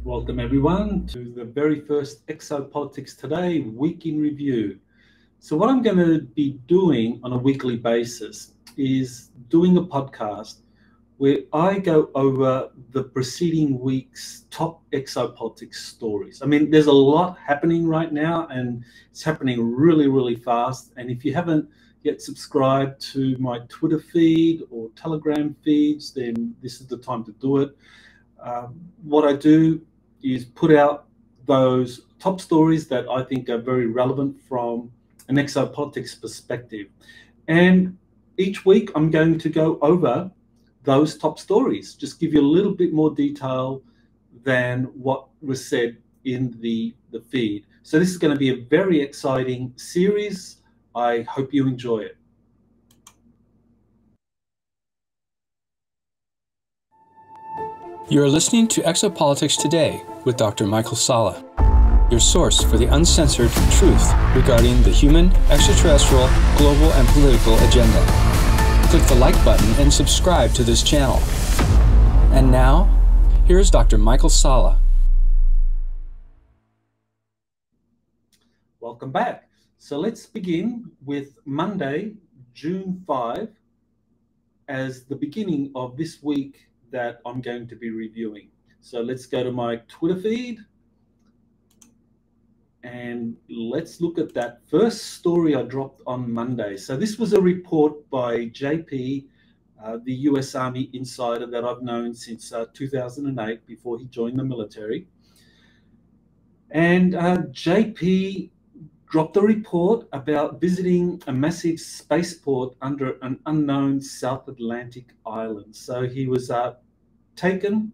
Welcome everyone to the very first Exopolitics Today week in review. So what I'm going to be doing on a weekly basis is doing a podcast where I go over the preceding week's top exopolitics stories. I mean, there's a lot happening right now and it's happening really, really fast. And if you haven't yet subscribed to my Twitter feed or Telegram feeds, then this is the time to do it. What I do is put out those top stories that I think are very relevant from an exopolitics perspective. And each week I'm going to go over those top stories, just give you a little bit more detail than what was said in the feed. So this is going to be a very exciting series. I hope you enjoy it. You're listening to Exopolitics Today with Dr. Michael Salla, your source for the uncensored truth regarding the human, extraterrestrial, global, and political agenda. Click the like button and subscribe to this channel. And now, here's Dr. Michael Salla. Welcome back. So let's begin with Monday, June 5, as the beginning of this week that I'm going to be reviewing. So let's go to my Twitter feed and let's look at that first story I dropped on Monday. So this was a report by JP, the US Army insider that I've known since 2008, before he joined the military. And JP dropped a report about visiting a massive spaceport under an unknown South Atlantic island. So he was taken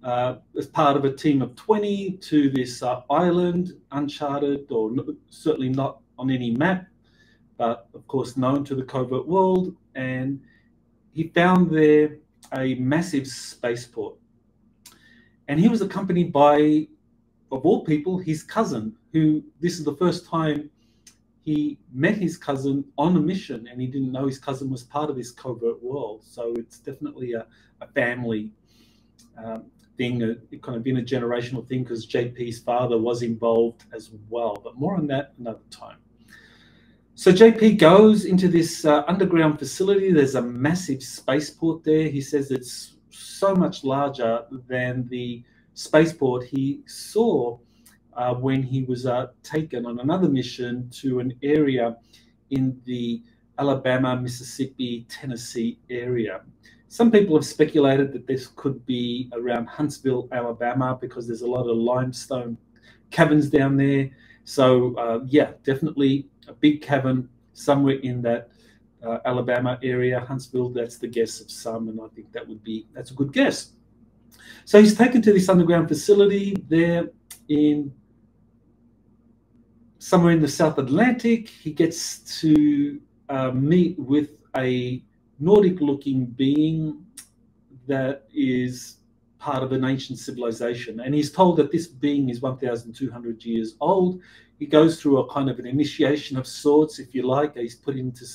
as part of a team of 20 to this island, uncharted, or certainly not on any map, but of course known to the covert world. And he found there a massive spaceport. And he was accompanied by, of all people, his cousin, who this is the first time he met his cousin on a mission, and he didn't know his cousin was part of this covert world. So it's definitely a family thing, kind of intergenerational thing, because JP's father was involved as well. But more on that another time. So JP goes into this underground facility. There's a massive spaceport there. He says it's so much larger than the spaceport he saw when he was taken on another mission to an area in the Alabama, Mississippi, Tennessee area. Some people have speculated that this could be around Huntsville, Alabama, because there's a lot of limestone caverns down there. So yeah, definitely a big cavern somewhere in that Alabama area, Huntsville. That's the guess of some, and I think that's a good guess. So he's taken to this underground facility there in somewhere in the South Atlantic. He gets to meet with a Nordic-looking being that is part of an ancient civilization. And he's told that this being is 1,200 years old. He goes through a kind of an initiation of sorts, if you like. He's put into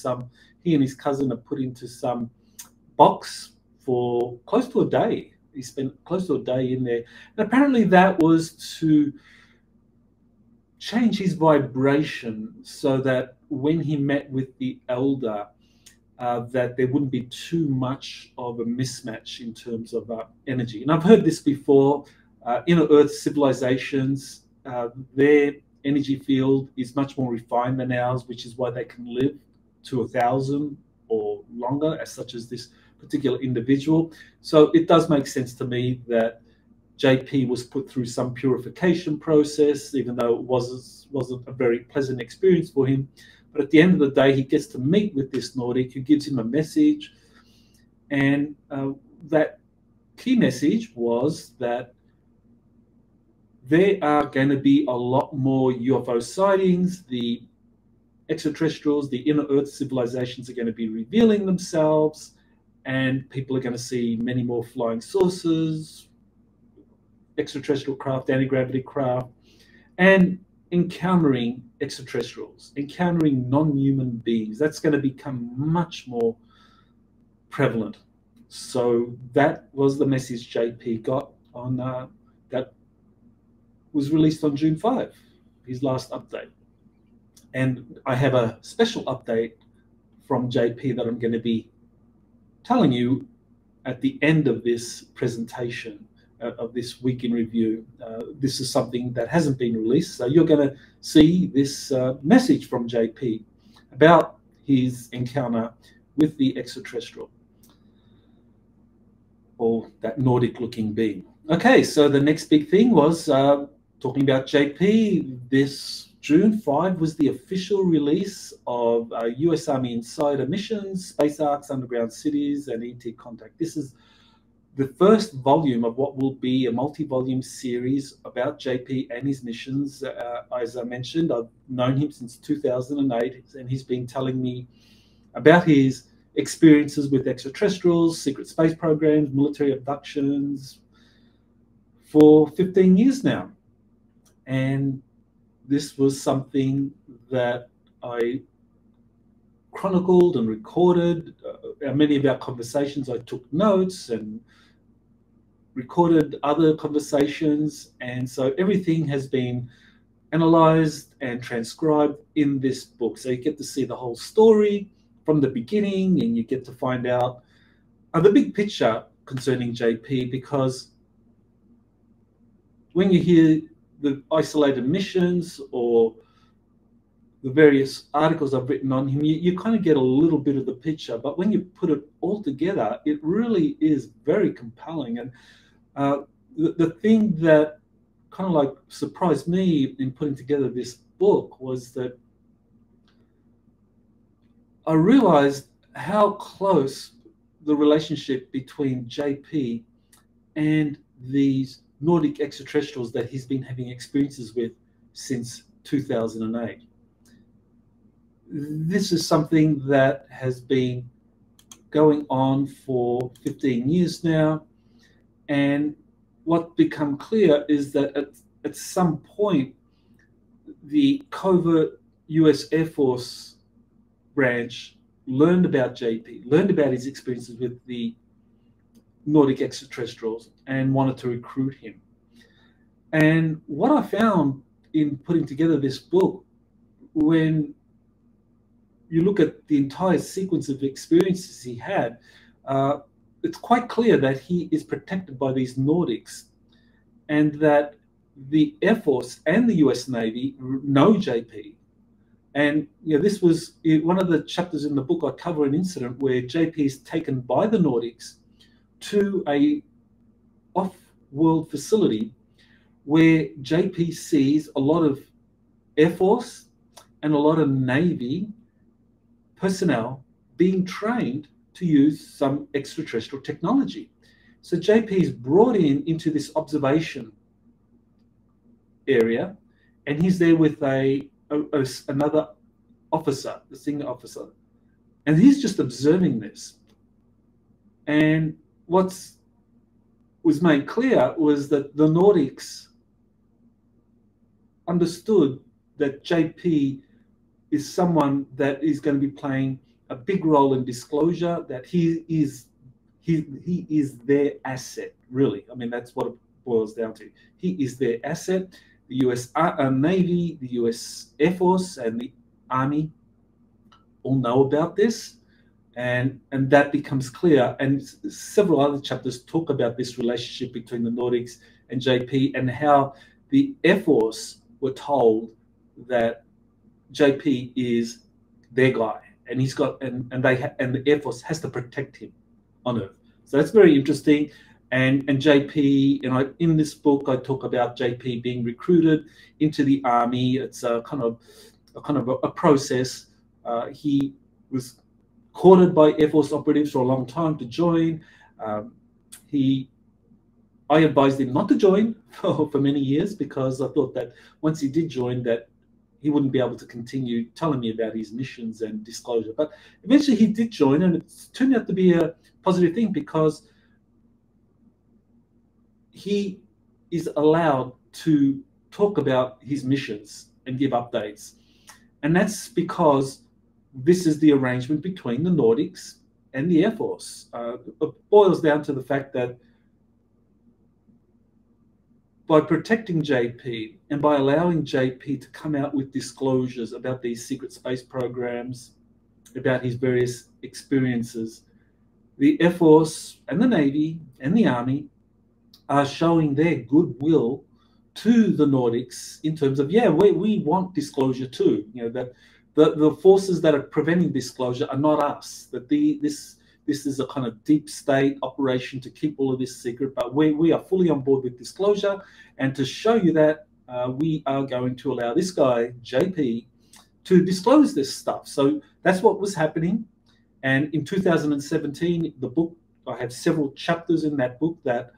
he and his cousin are put into some box for close to a day. He spent close to a day in there. And apparently that was to change his vibration so that when he met with the elder, that there wouldn't be too much of a mismatch in terms of energy. And I've heard this before. Inner Earth civilizations, their energy field is much more refined than ours, which is why they can live to 1,000 or longer, as such as this particular individual. So it does make sense to me that JP was put through some purification process, even though it wasn't a very pleasant experience for him. But at the end of the day, he gets to meet with this Nordic who gives him a message. And that key message was that there are going to be a lot more UFO sightings. The extraterrestrials, the inner Earth civilizations are going to be revealing themselves, and people are going to see many more flying saucers, extraterrestrial craft, anti-gravity craft, and encountering extraterrestrials, encountering non-human beings. That's going to become much more prevalent. So that was the message JP got on that was released on June 5, his last update. And I have a special update from JP that I'm going to be telling you at the end of this presentation of this week in review. This is something that hasn't been released, so you're going to see this message from JP about his encounter with the extraterrestrial, or that Nordic-looking being. Okay, so the next big thing was talking about JP. This June 5 was the official release of US Army Insider missions, space arcs, underground cities, and ET contact. This is the first volume of what will be a multi-volume series about JP and his missions. As I mentioned, I've known him since 2008, and he's been telling me about his experiences with extraterrestrials, secret space programs, military abductions for 15 years now. And this was something that I chronicled and recorded. Many of our conversations, I took notes and recorded other conversations, and so everything has been analyzed and transcribed in this book. So you get to see the whole story from the beginning, and you get to find out the big picture concerning JP, because when you hear the isolated missions or the various articles I've written on him, you kind of get a little bit of the picture, but when you put it all together, it really is very compelling. And the thing that kind of like surprised me in putting together this book was that I realized how close the relationship between JP and these Nordic extraterrestrials that he's been having experiences with since 2008. This is something that has been going on for 15 years now, and what become clear is that at some point the covert US Air Force branch learned about JP, learned about his experiences with the Nordic extraterrestrials, and wanted to recruit him. And what I found in putting together this book, when you look at the entire sequence of experiences he had, it's quite clear that he is protected by these Nordics, and that the Air Force and the US Navy know JP. And this was one of the chapters in the book. I cover an incident where JP is taken by the Nordics to a off-world facility where JP sees a lot of Air Force and a lot of Navy personnel being trained to use some extraterrestrial technology. So JP is brought into this observation area, and he's there with another officer, the senior officer, and he's just observing this. And what was made clear was that the Nordics understood that JP is someone that is going to be playing a big role in disclosure, that he is their asset, really. I mean, that's what it boils down to. He is their asset. The US Navy, the US Air Force, and the Army all know about this, and that becomes clear. And several other chapters talk about this relationship between the Nordics and JP, and how the Air Force were told that JP is their guy, and he's got and the Air Force has to protect him on Earth. So that's very interesting. And JP, in this book, I talk about JP being recruited into the Army. It's a kind of a process. He was courted by Air Force operatives for a long time to join. I advised him not to join for many years, because I thought that once he did join, that he wouldn't be able to continue telling me about his missions and disclosure. But eventually he did join, and it turned out to be a positive thing, because he is allowed to talk about his missions and give updates. And that's because this is the arrangement between the Nordics and the Air Force. It boils down to the fact that by protecting JP and by allowing JP to come out with disclosures about these secret space programs, about his various experiences, the Air Force and the Navy and the Army are showing their goodwill to the Nordics in terms of, yeah, we want disclosure too. You know, that the forces that are preventing disclosure are not us, that this is a kind of deep state operation to keep all of this secret, but we are fully on board with disclosure. And to show you that, we are going to allow this guy, JP, to disclose this stuff. So that's what was happening. And in 2017, the book, I have several chapters in that book that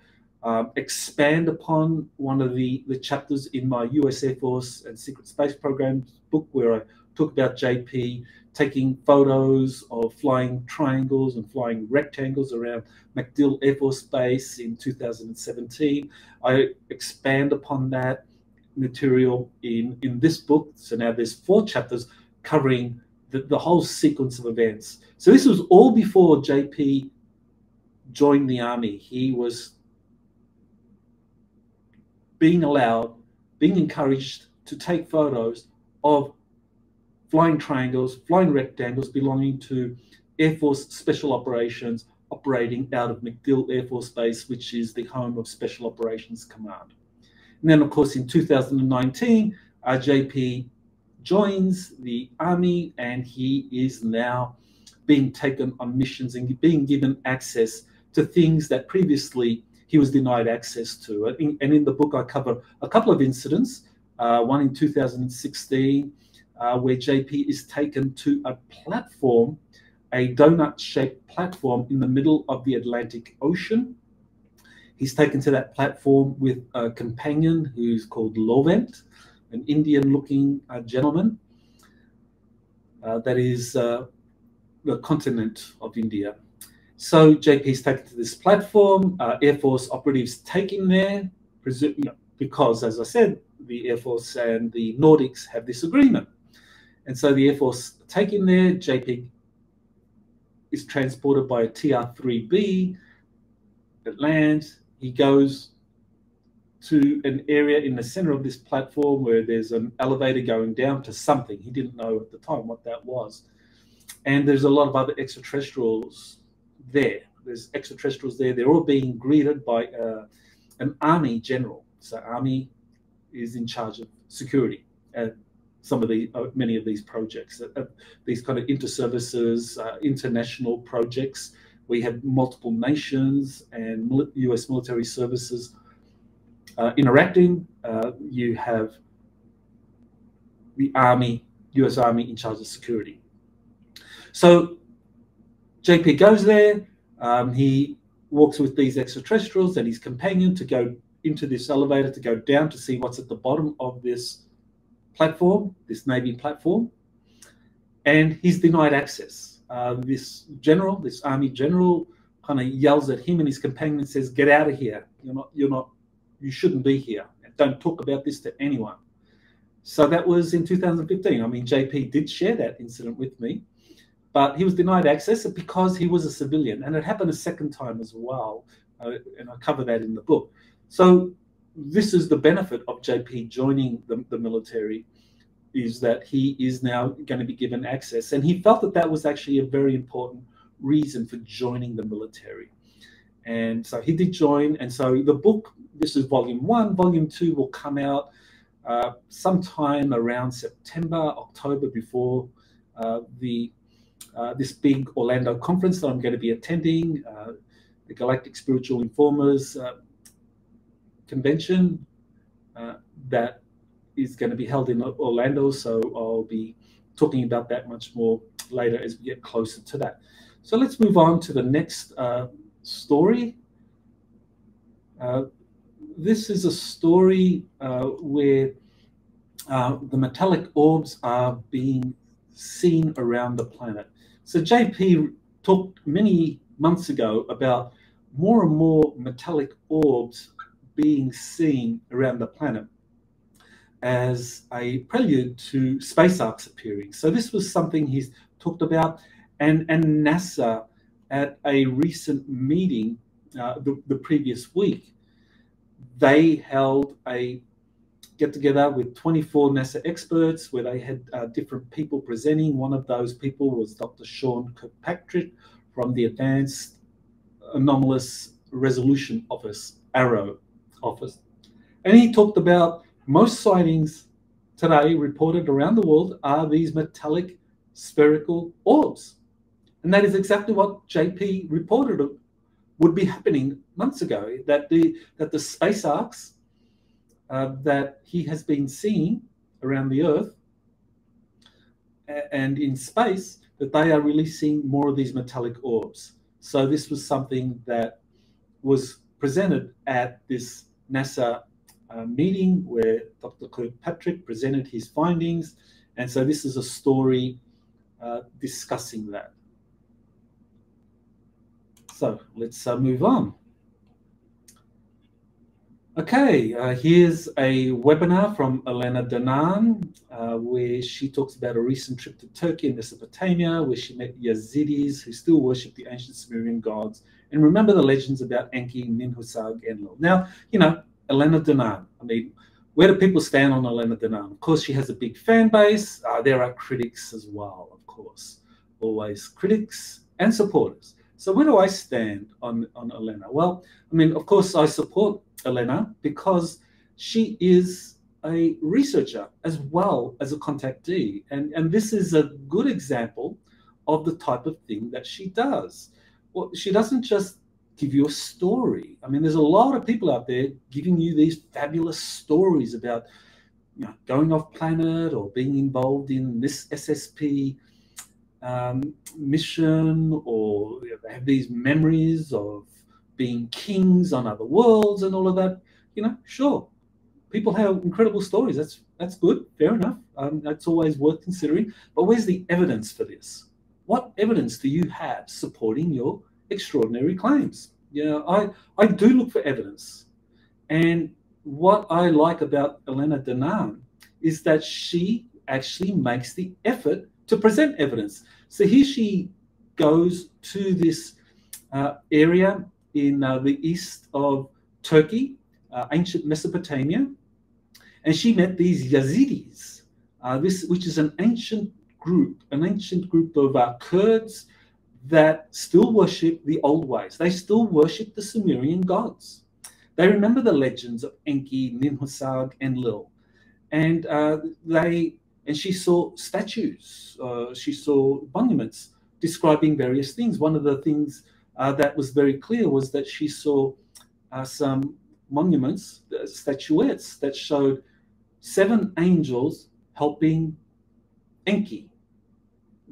expand upon one of the chapters in my US Air Force and Secret Space Program book, where I talk about JP taking photos of flying triangles and flying rectangles around MacDill Air Force Base in 2017. I expand upon that material in this book. So now there's 4 chapters covering the whole sequence of events. So this was all before JP joined the Army. He was being encouraged to take photos of flying triangles, flying rectangles belonging to Air Force Special Operations operating out of MacDill Air Force Base, which is the home of Special Operations Command. And then, of course, in 2019, JP joins the Army, and he is now being taken on missions and being given access to things that previously he was denied access to. And in the book, I cover a couple of incidents, one in 2016, where JP is taken to a platform, a donut-shaped platform in the middle of the Atlantic Ocean. He's taken to that platform with a companion who's called Lovent, an Indian-looking gentleman. That is the continent of India. So JP is taken to this platform. Air Force operatives take him there, because, as I said, the Air Force and the Nordics have this agreement. And so the Air Force take him there. JP is transported by a TR-3B. It lands. He goes to an area in the center of this platform where there's an elevator going down to something. He didn't know at the time what that was. And there's a lot of other extraterrestrials there. There's extraterrestrials there. They're all being greeted by an Army general. So Army is in charge of security at many of these projects, these kind of inter-services, international projects. We have multiple nations and US military services interacting. You have the Army, US Army, in charge of security. So JP goes there. He walks with these extraterrestrials and his companion to go into this elevator, to go down to see what's at the bottom of this platform, this Navy platform, and he's denied access. This Army general, kind of yells at him and his companion and says, "Get out of here! You shouldn't be here. Don't talk about this to anyone." So that was in 2015. I mean, JP did share that incident with me, but he was denied access because he was a civilian, and it happened a second time as well, and I cover that in the book. So this is the benefit of JP joining the military, is that he is now going to be given access. And he felt that that was actually a very important reason for joining the military. And so he did join. And so the book, this is volume 1. Volume 2 will come out sometime around September, October, before this big Orlando conference that I'm going to be attending, the Galactic Spiritual Informers convention that is going to be held in Orlando. So I'll be talking about that much more later as we get closer to that. So let's move on to the next story. This is a story where the metallic orbs are being seen around the planet. So JP talked many months ago about more and more metallic orbs being seen around the planet as a prelude to space arcs appearing. So this was something he's talked about, and NASA at a recent meeting the previous week, they held a get-together with 24 NASA experts where they had different people presenting. One of those people was Dr. Sean Kirkpatrick from the Advanced Anomalous Resolution Office, ARROW office. And he talked about most sightings today reported around the world are these metallic spherical orbs. And that is exactly what JP reported would be happening months ago, that the space arcs that he has been seeing around the Earth and in space, that they are releasing more of these metallic orbs. So this was something that was presented at this NASA meeting where Dr. Kirkpatrick presented his findings. And so this is a story discussing that. So let's move on. Okay, here's a webinar from Elena Danan, where she talks about a recent trip to Turkey and Mesopotamia, where she met Yazidis who still worship the ancient Sumerian gods and remember the legends about Enki, Ninhursag, Enlil. Now, you know, Elena Danan, I mean, where do people stand on Elena Danan? Of course, she has a big fan base. There are critics as well, of course, always critics and supporters. So where do I stand on Elena? Well, I mean, of course, I support Elena because she is a researcher as well as a contactee. And this is a good example of the type of thing that she does. Well, she doesn't just give you a story. I mean, there's a lot of people out there giving you these fabulous stories about, you know, going off planet or being involved in this SSP mission, or they have these memories of being kings on other worlds and all of that. You know, sure, people have incredible stories. That's good, fair enough. That's always worth considering. But where's the evidence for this? What evidence do you have supporting your extraordinary claims? You know, I do look for evidence. And what I like about Elena Danan is that she actually makes the effort to present evidence. So here she goes to this area in the east of Turkey, ancient Mesopotamia, and she met these Yazidis, which is an ancient group of Kurds that still worship the old ways. They still worship the Sumerian gods. They remember the legends of Enki, Ninhursag, and Enlil, and she saw statues, she saw monuments describing various things. One of the things that was very clear was that she saw some monuments, statuettes, that showed 7 angels helping Enki,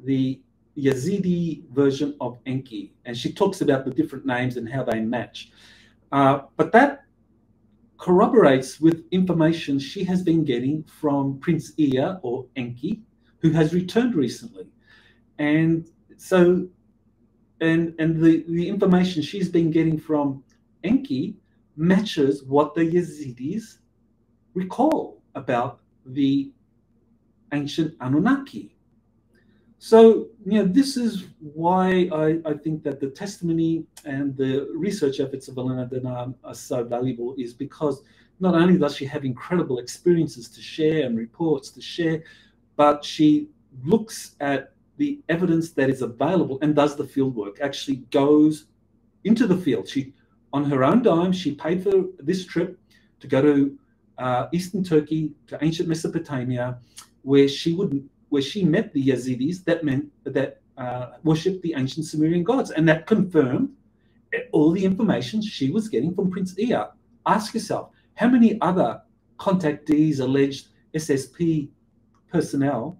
the Yazidi version of Enki. And she talks about the different names and how they match. But that corroborates with information she has been getting from Prince Ea, or Enki, who has returned recently. And so, and the information she's been getting from Enki matches what the Yazidis recall about the ancient Anunnaki. So, you know, this is why I think that the testimony and the research efforts of Elena Danan are so valuable, is because not only does she have incredible experiences to share and reports to share, but she looks at the evidence that is available and does the field work, actually goes into the field. She, on her own dime, she paid for this trip to go to eastern Turkey, to ancient Mesopotamia, where she met the Yazidis that worshipped the ancient Sumerian gods, and that confirmed all the information she was getting from Prince Ea. Ask yourself, how many other contactees, alleged SSP personnel,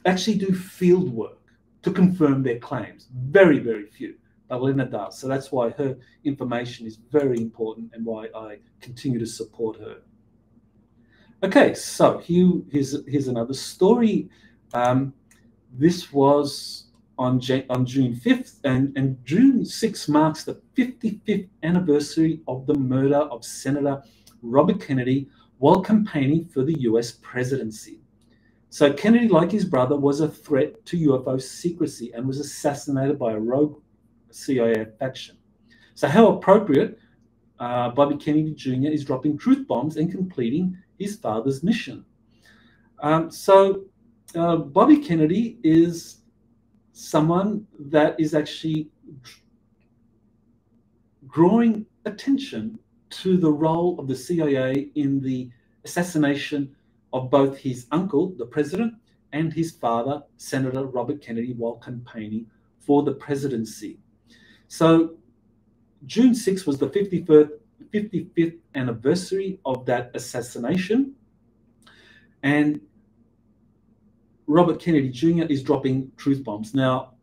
actually do field work to confirm their claims? Very, very few. But Elena does. So that's why her information is very important and why I continue to support her. Okay, so here's another story. This was on June 5th, and June 6th marks the 55th anniversary of the murder of Senator Robert Kennedy while campaigning for the US presidency. So Kennedy, like his brother, was a threat to UFO secrecy and was assassinated by a rogue CIA faction. So how appropriate Bobby Kennedy Jr. is dropping truth bombs and completing his father's mission. Bobby Kennedy is someone that is actually drawing attention to the role of the CIA in the assassination of both his uncle, the president, and his father, Senator Robert Kennedy, while campaigning for the presidency. So June 6th was the 55th anniversary of that assassination. And Robert Kennedy Jr. is dropping truth bombs. Now,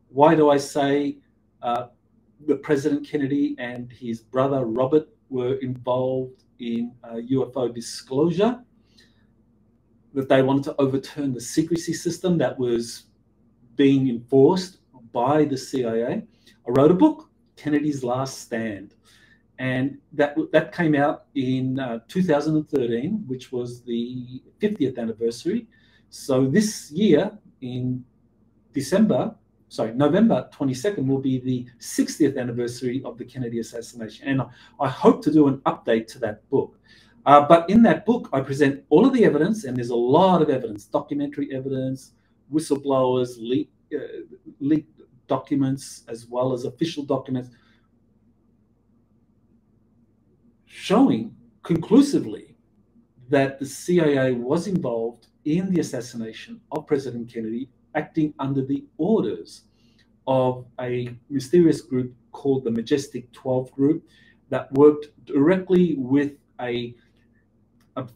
why do I say the President Kennedy and his brother Robert were involved in UFO disclosure? That they wanted to overturn the secrecy system that was being enforced by the CIA. I wrote a book, Kennedy's Last Stand, and that came out in 2013, which was the 50th anniversary. So this year in November 22nd will be the 60th anniversary of the Kennedy assassination. And I hope to do an update to that book. But in that book, I present all of the evidence, and there's a lot of evidence, documentary evidence, whistleblowers, leaked documents, as well as official documents, showing conclusively that the CIA was involved in the assassination of President Kennedy, acting under the orders of a mysterious group called the Majestic 12 Group that worked directly with a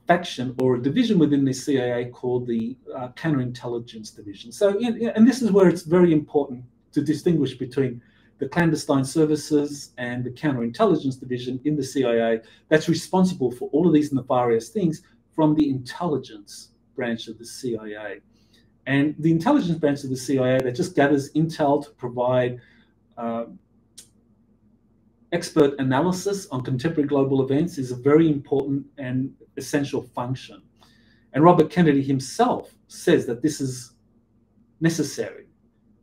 faction or a division within the CIA called the Counterintelligence Division. So, and this is where it's very important to distinguish between the clandestine services and the Counterintelligence Division in the CIA that's responsible for all of these nefarious things from the intelligence branch of the CIA. And the intelligence branch of the CIA that just gathers intel to provide expert analysis on contemporary global events is a very important and essential function. And Robert Kennedy himself says that this is necessary.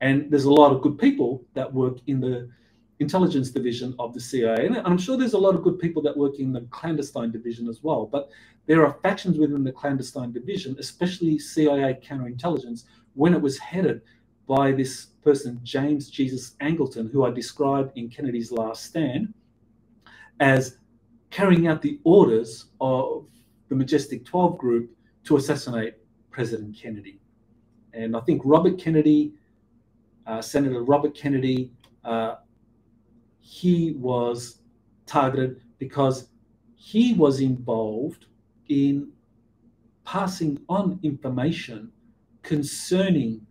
And there's a lot of good people that work in the intelligence division of the CIA. And I'm sure there's a lot of good people that work in the clandestine division as well. But there are factions within the clandestine division, especially CIA counterintelligence, when it was headed by this person, James Jesus Angleton, who I described in Kennedy's Last Stand as carrying out the orders of the Majestic 12 Group to assassinate President Kennedy. And I think Robert Kennedy, Senator Robert Kennedy, he was targeted because he was involved in passing on information concerning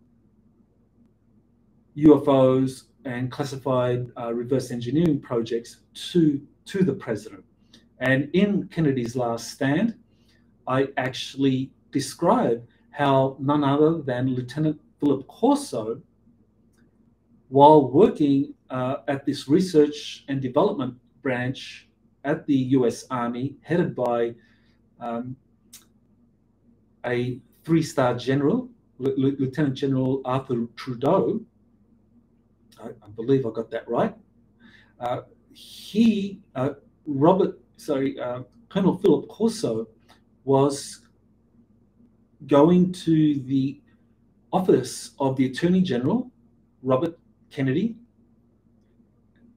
UFOs and classified reverse engineering projects to the president. And in Kennedy's Last Stand, I actually describe how none other than Lieutenant Philip Corso, while working at this research and development branch at the US Army, headed by a three-star general, Lieutenant General Arthur Trudeau, I believe I got that right. Colonel Philip Corso was going to the office of the Attorney General, Robert Kennedy,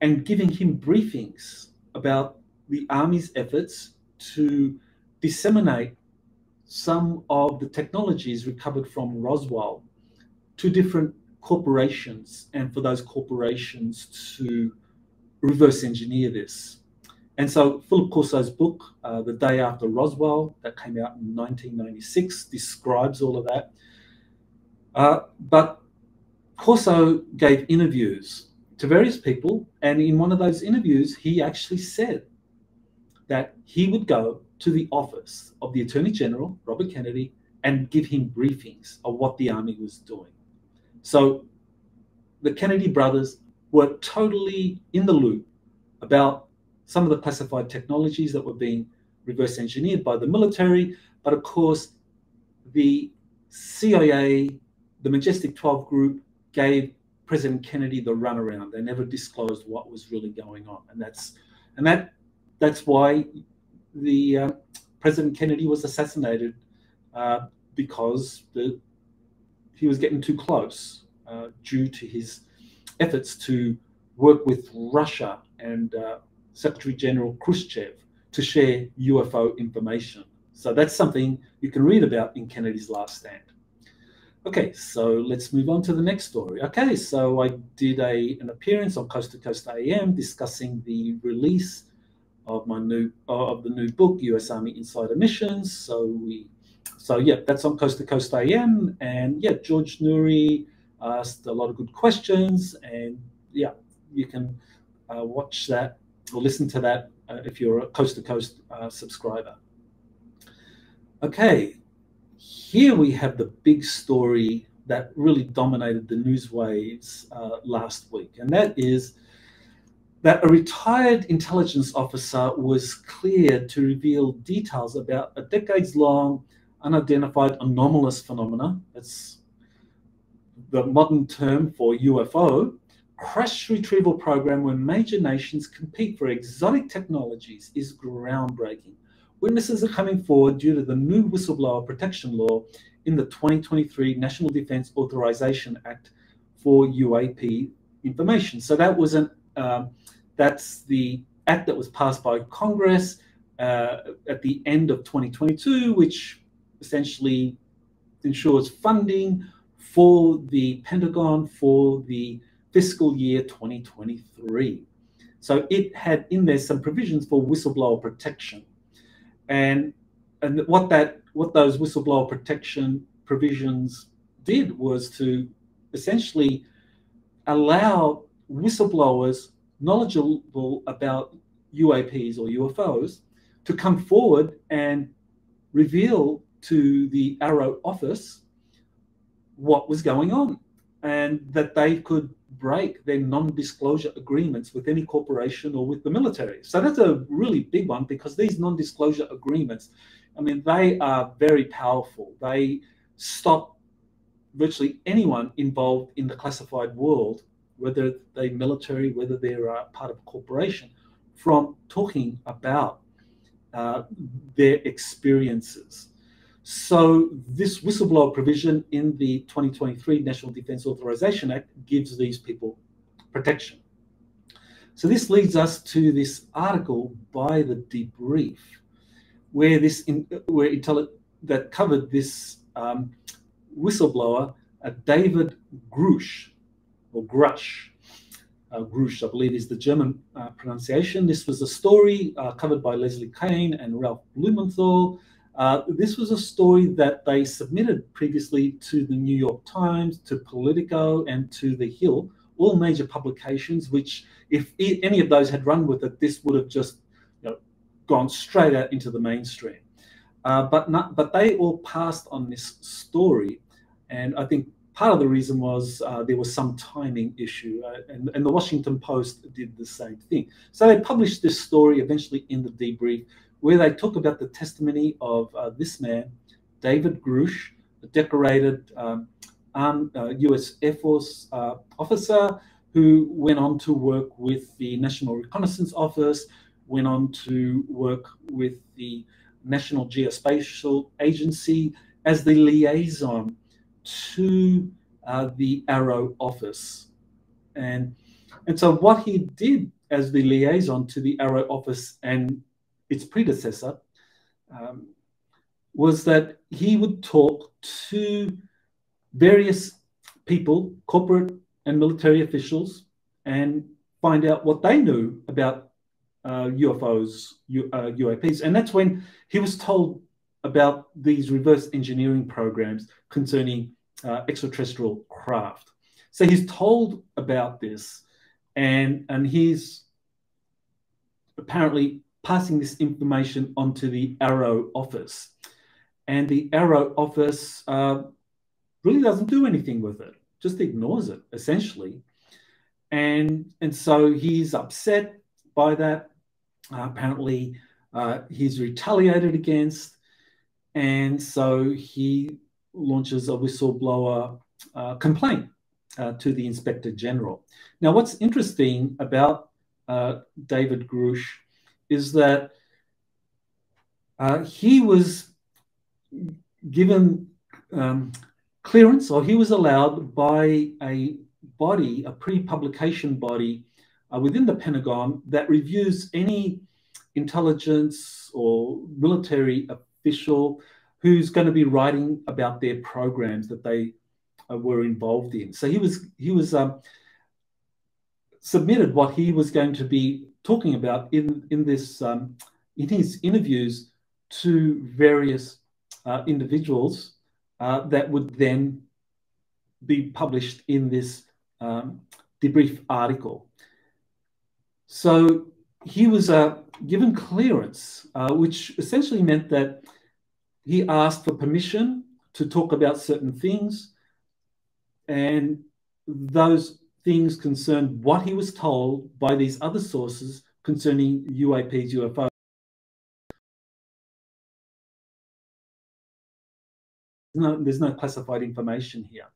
and giving him briefings about the Army's efforts to disseminate some of the technologies recovered from Roswell to different corporations, and for those corporations to reverse engineer this. And so Philip Corso's book, The Day After Roswell, that came out in 1996, describes all of that. But Corso gave interviews to various people, and in one of those interviews, he actually said that he would go to the office of the Attorney General, Robert Kennedy, and give him briefings of what the Army was doing. So the Kennedy brothers were totally in the loop about some of the classified technologies that were being reverse engineered by the military. But of course, the CIA, the Majestic 12 Group, gave President Kennedy the runaround. They never disclosed what was really going on. And that that's why the President Kennedy was assassinated, because he was getting too close due to his efforts to work with Russia and Secretary General Khrushchev to share UFO information. So that's something you can read about in Kennedy's Last Stand. Okay, so let's move on to the next story. Okay, so I did an appearance on Coast to Coast AM discussing the release of the new book, US Army Insider Missions. So yeah, that's on Coast to Coast AM, and yeah, George Noory asked a lot of good questions, and yeah, you can watch that or listen to that if you're a Coast to Coast subscriber. Okay, here we have the big story that really dominated the news waves last week, and that is that a retired intelligence officer was cleared to reveal details about a decades-long unidentified anomalous phenomena, that's the modern term for UFO, crash retrieval program where major nations compete for exotic technologies is groundbreaking. Witnesses are coming forward due to the new whistleblower protection law in the 2023 National Defense Authorization Act for UAP information. So that was that's the act that was passed by Congress at the end of 2022, which essentially ensures funding for the Pentagon for the fiscal year 2023. So it had in there some provisions for whistleblower protection, and what those whistleblower protection provisions did was to essentially allow whistleblowers knowledgeable about UAPs or UFOs to come forward and reveal to the AARO office what was going on, and that they could break their non-disclosure agreements with any corporation or with the military. So that's a really big one, because these non-disclosure agreements, I mean, they are very powerful. They stop virtually anyone involved in the classified world, whether they're military, whether they're part of a corporation, from talking about their experiences. So this whistleblower provision in the 2023 National Defense Authorization Act gives these people protection. So this leads us to this article by The Debrief, where that covered this whistleblower, David Grusch, or Grusch. Grusch, I believe, is the German pronunciation. This was a story covered by Leslie Kane and Ralph Blumenthal. This was a story that they submitted previously to the New York Times, to Politico, and to The Hill, all major publications, which if any of those had run with it, this would have just gone straight out into the mainstream. But they all passed on this story, and I think part of the reason was there was some timing issue, and the Washington Post did the same thing. So they published this story eventually in The Debrief, where they talk about the testimony of this man, David Grusch, a decorated US Air Force officer who went on to work with the National Reconnaissance Office, went on to work with the National Geospatial Agency as the liaison to the AARO office. And so what he did as the liaison to the AARO office and its predecessor was that he would talk to various people, corporate and military officials, and find out what they knew about UFOs, UAPs. And that's when he was told about these reverse engineering programs concerning extraterrestrial craft. So he's told about this, and he's apparently passing this information onto the AARO office. And the AARO office really doesn't do anything with it, just ignores it, essentially. And so he's upset by that. Apparently, he's retaliated against, and so he launches a whistleblower complaint to the Inspector General. Now, what's interesting about David Grusch is that he was given clearance, or he was allowed by a body, a pre-publication body within the Pentagon that reviews any intelligence or military official who's going to be writing about their programs that they were involved in. So he was submitted what he was going to be talking about in his interviews to various individuals that would then be published in this debrief article. So he was given clearance, which essentially meant that he asked for permission to talk about certain things, and those things concerned what he was told by these other sources concerning UAPs, UFOs. There's no classified information here.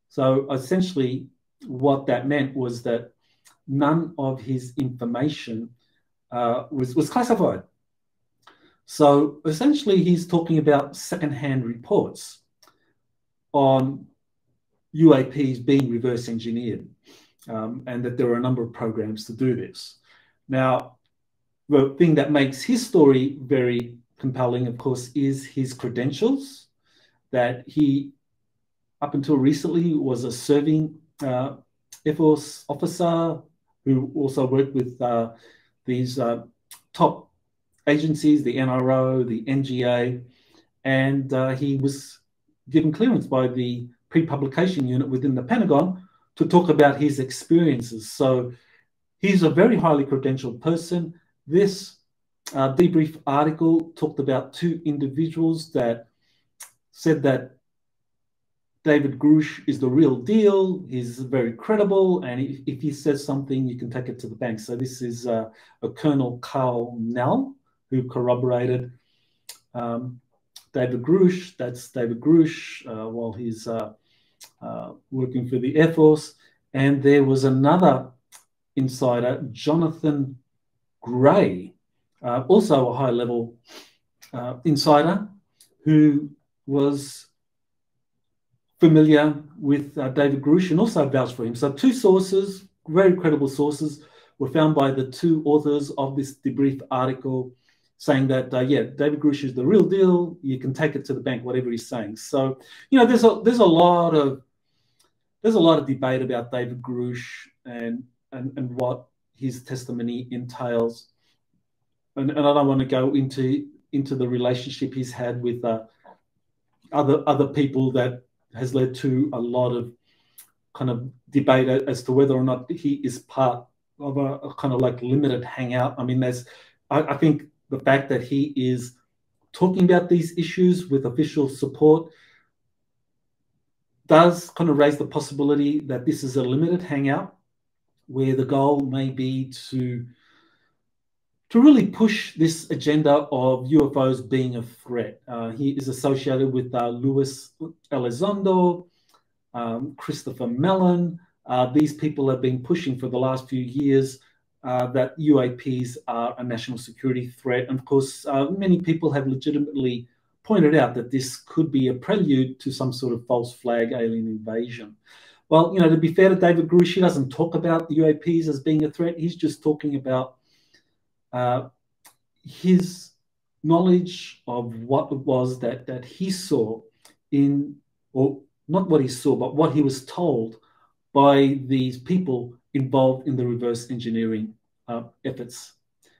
So essentially what that meant was that none of his information was classified. So essentially he's talking about secondhand reports on UAPs being reverse engineered, and that there are a number of programs to do this. Now, the thing that makes his story very compelling, of course, is his credentials, that he, up until recently, was a serving Air Force officer who also worked with these top agencies, the NRO, the NGA, and he was given clearance by the pre-publication unit within the Pentagon to talk about his experiences. So he's a very highly credentialed person. This debrief article talked about two individuals that said that David Grush is the real deal. He's very credible, and if he says something, you can take it to the bank. So this is a Colonel Carl Nell who corroborated David Grush. That's David Grush while he's working for the Air Force. And there was another insider, Jonathan Gray, also a high-level insider who was familiar with David Grush and also vouched for him. So two sources, very credible sources, were found by the two authors of this debrief article, saying that yeah, David Grush is the real deal. You can take it to the bank, whatever he's saying. So there's a lot of debate about David Grush and what his testimony entails, and I don't want to go into the relationship he's had with other people that has led to a lot of kind of debate as to whether or not he is part of a kind of like limited hangout. I mean, I think the fact that he is talking about these issues with official support does kind of raise the possibility that this is a limited hangout where the goal may be to really push this agenda of UFOs being a threat. He is associated with Luis Elizondo, Christopher Mellon. These people have been pushing for the last few years that UAPs are a national security threat. And of course, many people have legitimately pointed out that this could be a prelude to some sort of false flag alien invasion. Well, to be fair to David Grush, he doesn't talk about UAPs as being a threat. He's just talking about his knowledge of what it was that he saw or not what he saw, but what he was told by these people involved in the reverse engineering efforts.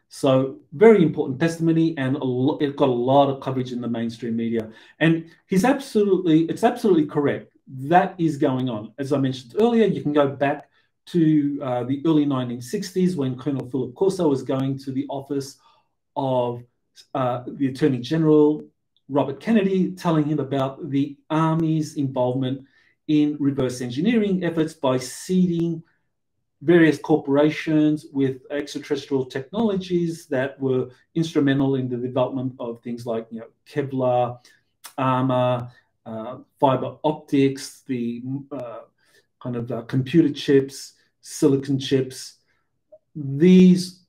So very important testimony, and it got a lot of coverage in the mainstream media. And it's absolutely correct. That is going on. As I mentioned earlier, you can go back to the early 1960s when Colonel Philip Corso was going to the office of the Attorney General, Robert Kennedy, telling him about the Army's involvement in reverse engineering efforts by seeding various corporations with extraterrestrial technologies that were instrumental in the development of things like Kevlar, armor, fiber optics, the kind of computer chips, silicon chips. These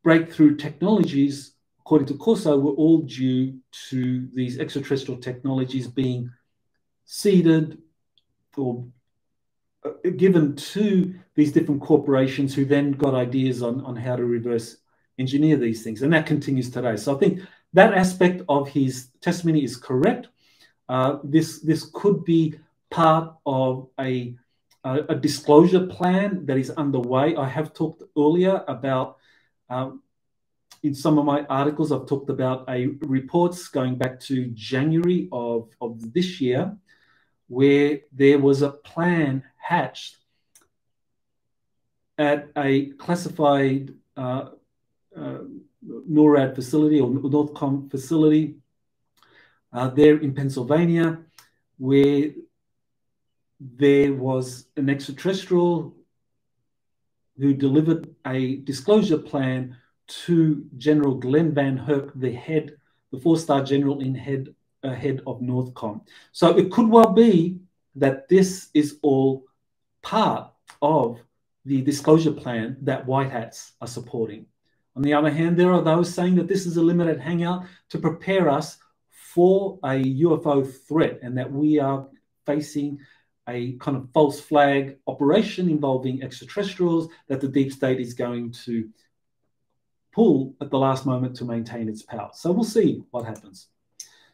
breakthrough technologies, according to Corso, were all due to these extraterrestrial technologies being seeded or given to these different corporations who then got ideas on how to reverse engineer these things. And that continues today. So I think that aspect of his testimony is correct. This could be part of a disclosure plan that is underway. I have talked earlier about, in some of my articles, I've talked about reports going back to January of this year, where there was a plan hatched at a classified NORAD facility or Northcom facility there in Pennsylvania, where there was an extraterrestrial who delivered a disclosure plan to General Glenn Van Herk, the four-star general head of Northcom. So it could well be that this is all part of the disclosure plan that White Hats are supporting. On the other hand, there are those saying that this is a limited hangout to prepare us for a UFO threat and that we are facing a kind of false flag operation involving extraterrestrials that the deep state is going to pull at the last moment to maintain its power. So we'll see what happens.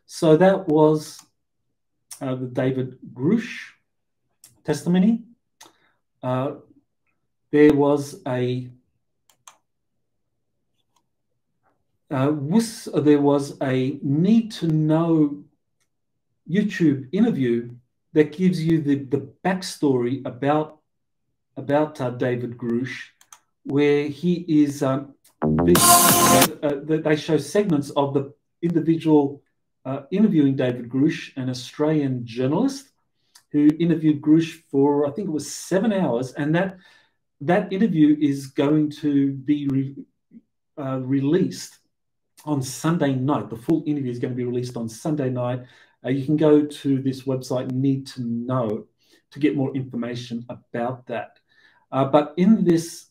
So that was the David Grush testimony. There was a need to know YouTube interview that gives you the backstory about David Grush, where he is they show segments of the individual interviewing David Grush, an Australian journalist who interviewed Grush for, I think it was 7 hours, and that interview is going to be released on Sunday night. The full interview is going to be released on Sunday night. You can go to this website, Need to Know, to get more information about that. But in this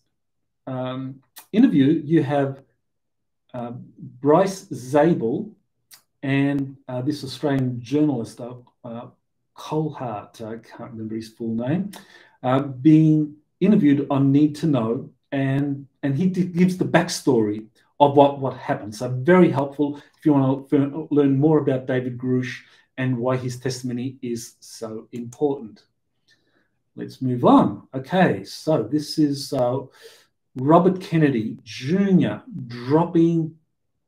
interview, you have Bryce Zabel and this Australian journalist, Colhart, I can't remember his full name, being interviewed on Need to Know, and he gives the backstory of what happened. So very helpful if you want to learn more about David Grush and why his testimony is so important. Let's move on. Okay, so this is Robert Kennedy Jr. dropping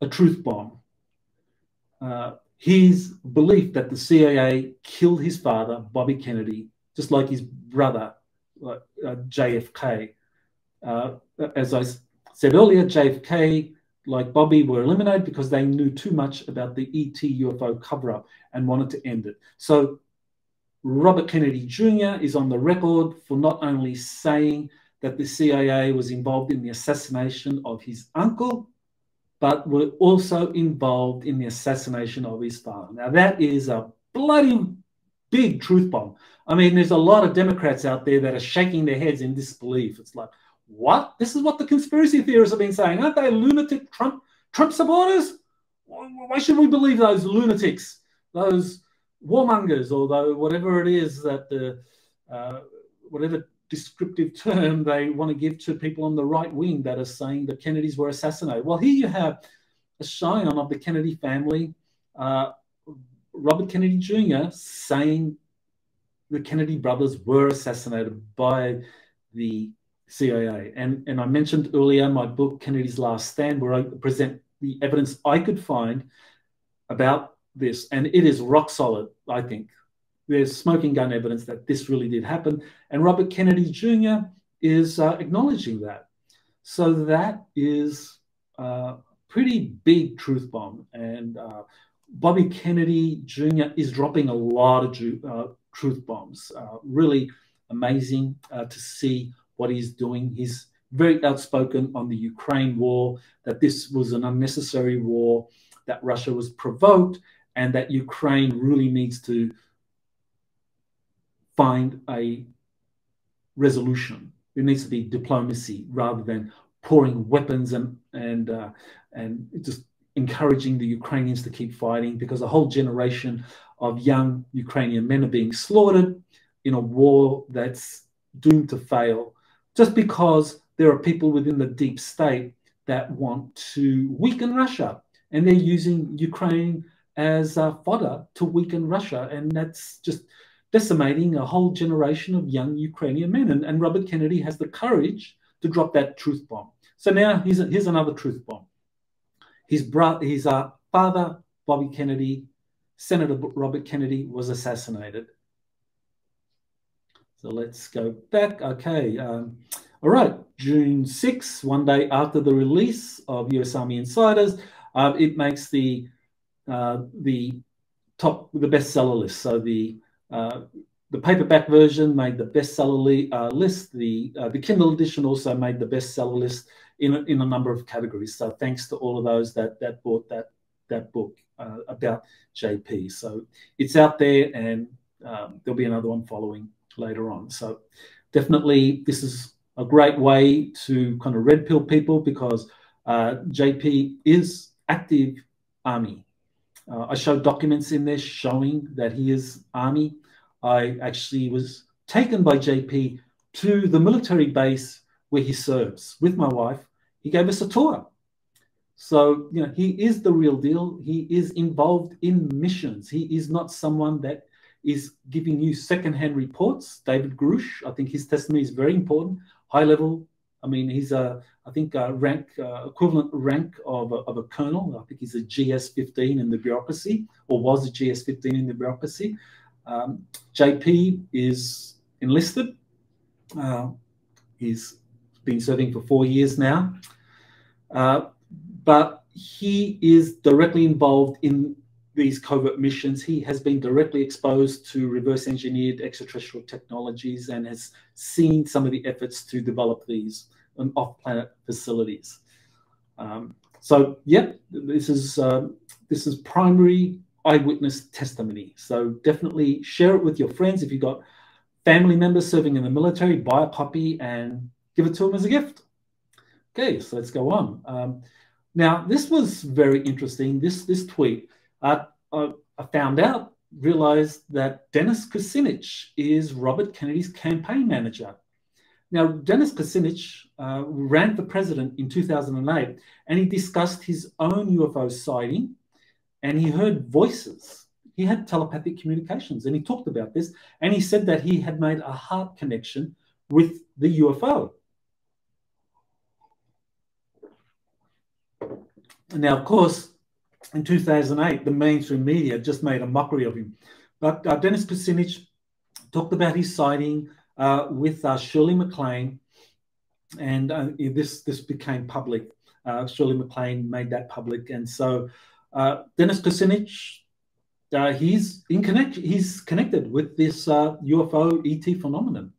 a truth bomb. His belief that the CIA killed his father, Bobby Kennedy, just like his brother, JFK. As I said earlier, JFK, like Bobby, were eliminated because they knew too much about the ET UFO cover-up and wanted to end it. So Robert Kennedy Jr. is on the record for not only saying that the CIA was involved in the assassination of his uncle, but were also involved in the assassination of his father. Now, that is a bloody big truth bomb. I mean, there's a lot of Democrats out there that are shaking their heads in disbelief. It's like, what? This is what the conspiracy theorists have been saying. Aren't they lunatic Trump supporters? Why should we believe those lunatics, those warmongers, or whatever it is that whatever descriptive term they want to give to people on the right wing that are saying the Kennedys were assassinated? Well, here you have a scion of the Kennedy family, Robert Kennedy Jr., saying the Kennedy brothers were assassinated by the CIA. And I mentioned earlier my book, Kennedy's Last Stand, where I present the evidence I could find about this. And it is rock solid, I think. There's smoking gun evidence that this really did happen. And Robert Kennedy Jr. is acknowledging that. So that is a pretty big truth bomb. And Bobby Kennedy Jr. is dropping a lot of truth bombs. Really amazing to see what he's doing. He's very outspoken on the Ukraine war, that this was an unnecessary war, that Russia was provoked, and that Ukraine really needs to find a resolution. There needs to be diplomacy rather than pouring weapons and just encouraging the Ukrainians to keep fighting, because a whole generation of young Ukrainian men are being slaughtered in a war that's doomed to fail, just because there are people within the deep state that want to weaken Russia, and they're using Ukraine as fodder to weaken Russia, and that's just decimating a whole generation of young Ukrainian men. And Robert Kennedy has the courage to drop that truth bomb. So now here's another truth bomb. His father, Bobby Kennedy, Senator Robert Kennedy, was assassinated. So let's go back. Okay. All right. June 6th, one day after the release of US Army Insiders, it makes the bestseller list. So the paperback version made the bestseller list. The Kindle edition also made the bestseller list in a number of categories. So thanks to all of those that bought that book about JP. So it's out there, and there'll be another one following later on. So definitely this is a great way to kind of red pill people, because JP is active Army. I showed documents in there showing that he is Army. I actually was taken by JP to the military base where he serves with my wife. He gave us a tour. So, you know, he is the real deal. He is involved in missions. He is not someone that is giving you secondhand reports. David Grush, I think his testimony is very important, high level. I mean, he's I think equivalent rank of a colonel. I think he's a GS-15 in the bureaucracy, or was a GS-15 in the bureaucracy. JP is enlisted. He's been serving for 4 years now. But he is directly involved in these covert missions. He has been directly exposed to reverse engineered extraterrestrial technologies and has seen some of the efforts to develop these off-planet facilities. So, yeah, this is primary eyewitness testimony. So definitely share it with your friends. If you've got family members serving in the military, buy a copy and give it to them as a gift. Okay, so let's go on. Now, this was very interesting. This tweet, I found out, realized that Dennis Kucinich is Robert Kennedy's campaign manager. Now, Dennis Kucinich ran for president in 2008, and he discussed his own UFO sighting, and he heard voices. He had telepathic communications, and he talked about this, and he said that he had made a heart connection with the UFO. Now, of course, in 2008, the mainstream media just made a mockery of him. But Dennis Kucinich talked about his sighting with Shirley MacLaine, and this became public. Shirley MacLaine made that public, and so Dennis Kucinich, he's connected with this UFO ET phenomenon.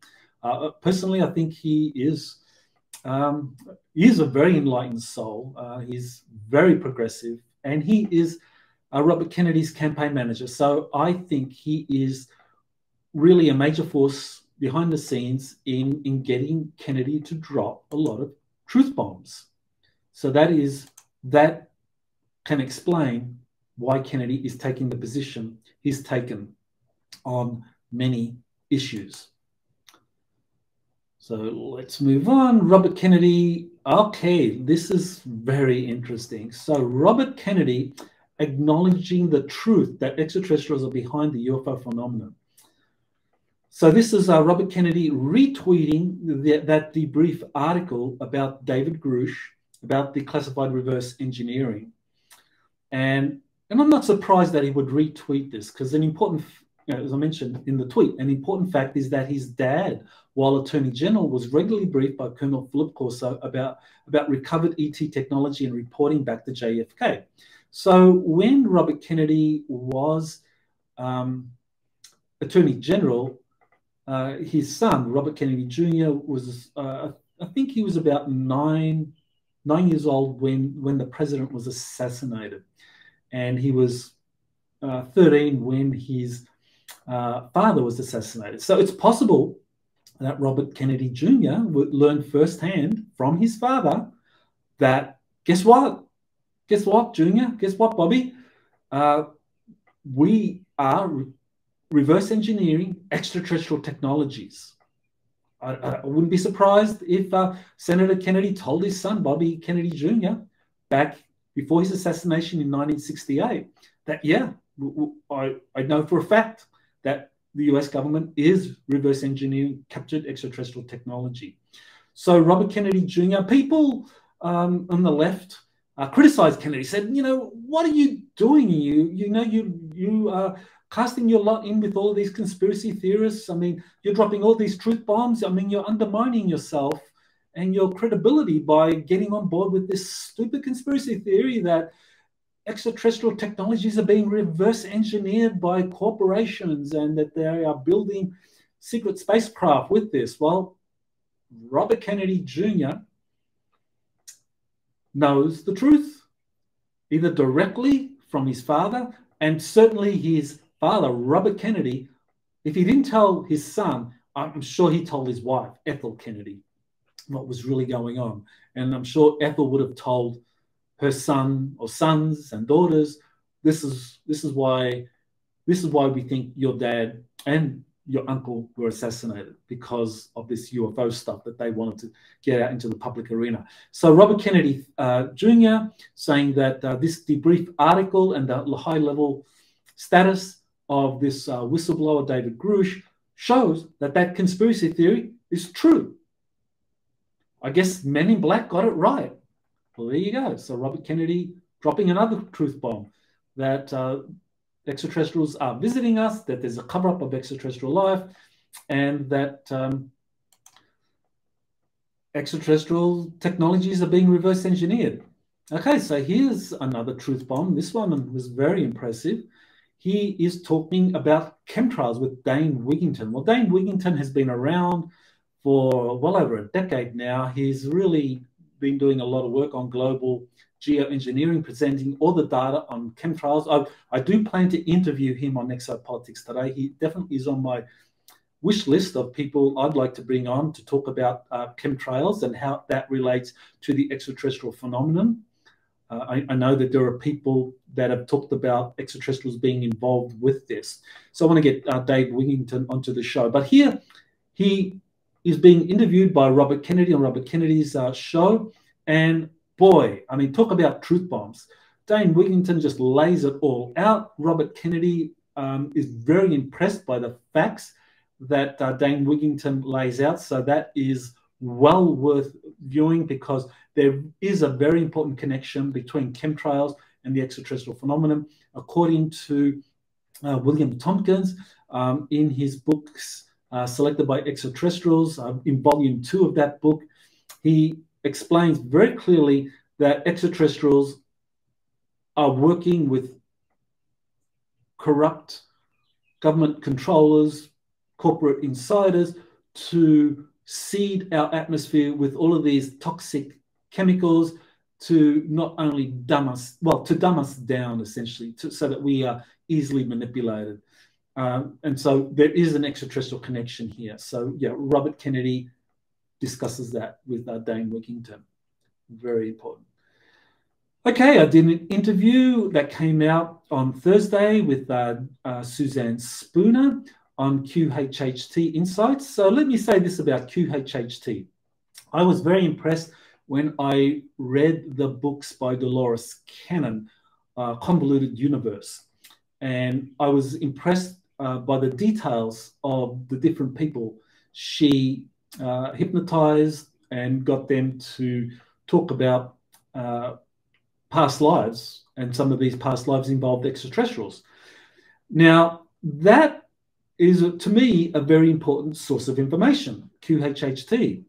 Personally, I think he is a very enlightened soul. He's very progressive, and he is Robert Kennedy's campaign manager. So I think he is really a major force behind the scenes in getting Kennedy to drop a lot of truth bombs. So that can explain why Kennedy is taking the position he's taken on many issues. So let's move on. Robert Kennedy. Okay, this is very interesting. So Robert Kennedy acknowledging the truth that extraterrestrials are behind the UFO phenomenon. So this is Robert Kennedy retweeting that debrief article about David Grush, about the classified reverse engineering. And I'm not surprised that he would retweet this, because an important, as I mentioned in the tweet, an important fact is that his dad, while Attorney General, was regularly briefed by Colonel Philip Corso about recovered ET technology and reporting back to JFK. So when Robert Kennedy was Attorney General, his son, Robert Kennedy Jr., was, I think he was about nine years old when the president was assassinated. And he was 13 when his father was assassinated. So it's possible that Robert Kennedy Jr. would learn firsthand from his father that, guess what? Guess what, Junior? Guess what, Bobby? We are reverse engineering extraterrestrial technologies. I wouldn't be surprised if Senator Kennedy told his son, Bobby Kennedy Jr., back before his assassination in 1968, that, yeah, I know for a fact that the US government is reverse engineering captured extraterrestrial technology. So Robert Kennedy Jr., people on the left criticized Kennedy, said, you know, what are you doing? You are casting your lot in with all these conspiracy theorists. I mean, you're dropping all these truth bombs. I mean, you're undermining yourself and your credibility by getting on board with this stupid conspiracy theory that extraterrestrial technologies are being reverse engineered by corporations and that they are building secret spacecraft with this. Well, Robert Kennedy Jr. knows the truth, either directly from his father, and certainly his father, Robert Kennedy, if he didn't tell his son, I'm sure he told his wife, Ethel Kennedy, what was really going on. And I'm sure Ethel would have told her son or sons and daughters, this is why we think your dad and your uncle were assassinated, because of this UFO stuff that they wanted to get out into the public arena. So Robert Kennedy Jr. saying that this debrief article and the high-level status of this whistleblower, David Grush, shows that conspiracy theory is true. I guess Men in Black got it right. Well, there you go. So Robert Kennedy dropping another truth bomb that extraterrestrials are visiting us, that there's a cover-up of extraterrestrial life, and that extraterrestrial technologies are being reverse engineered. Okay, so here's another truth bomb. This one was very impressive. He is talking about chemtrails with Dane Wigington. Well, Dane Wigington has been around for well over a decade now. He's really been doing a lot of work on global geoengineering, presenting all the data on chemtrails. I do plan to interview him on Exopolitics Today. He definitely is on my wish list of people I'd like to bring on to talk about chemtrails and how that relates to the extraterrestrial phenomenon. I know that there are people that have talked about extraterrestrials being involved with this. So I want to get Dave Wigington onto the show. But here he is being interviewed by Robert Kennedy on Robert Kennedy's show. And boy, I mean, talk about truth bombs. Dane Wigington just lays it all out. Robert Kennedy is very impressed by the facts that Dane Wigington lays out. So that is well worth viewing, because there is a very important connection between chemtrails and the extraterrestrial phenomenon. According to William Tompkins, in his books, Selected by Extraterrestrials, in volume 2 of that book, he explains very clearly that extraterrestrials are working with corrupt government controllers, corporate insiders, to seed our atmosphere with all of these toxic chemicals to not only dumb us down, essentially, so that we are easily manipulated. And so there is an extraterrestrial connection here. So yeah, Robert Kennedy discusses that with Dane Wigington. Very important. Okay, I did an interview that came out on Thursday with Suzanne Spooner on QHHT Insights. So let me say this about QHHT. I was very impressed when I read the books by Dolores Cannon, Convoluted Universe. And I was impressed by the details of the different people she hypnotized and got them to talk about past lives, and some of these past lives involved extraterrestrials. Now, that is, to me, a very important source of information, QHHT.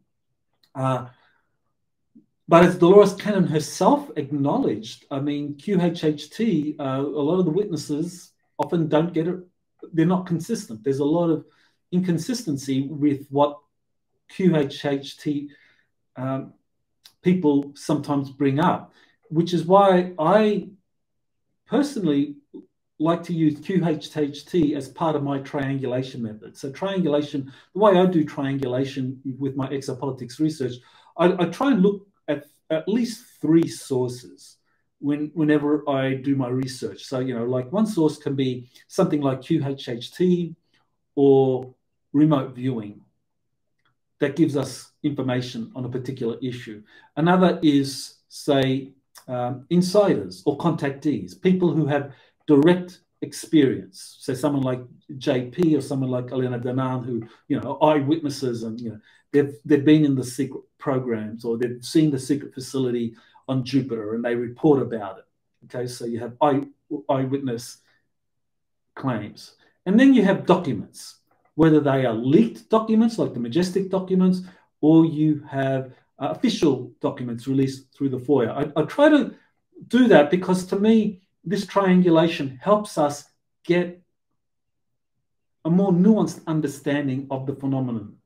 But as Dolores Cannon herself acknowledged, I mean, QHHT, a lot of the witnesses often don't get it. They're not consistent. There's a lot of inconsistency with what QHHT people sometimes bring up, which is why I personally like to use QHHT as part of my triangulation method. So triangulation, the way I do triangulation with my exopolitics research, I try and look at least 3 sources whenever I do my research. So, you know, like one source can be something like QHHT or remote viewing that gives us information on a particular issue. Another is, say, insiders or contactees, people who have direct experience. So someone like JP or someone like Elena Danan, who, you know, eyewitnesses, and, you know, they've been in the secret programs, or they've seen the secret facility on Jupiter and they report about it. Okay, so you have eyewitness claims. And then you have documents, whether they are leaked documents like the Majestic documents, or you have official documents released through the FOIA. I try to do that because, to me, this triangulation helps us get a more nuanced understanding of the phenomenon.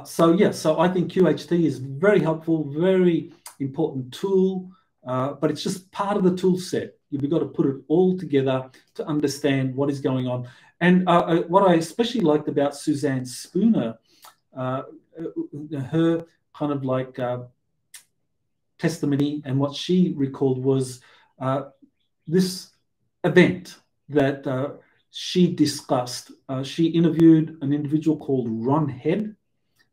So I think QHT is very helpful, very important tool, but it's just part of the tool set. You've got to put it all together to understand what is going on. And what I especially liked about Suzanne Spooner, her kind of like testimony, and what she recalled was this event that she discussed. She interviewed an individual called Ron Head.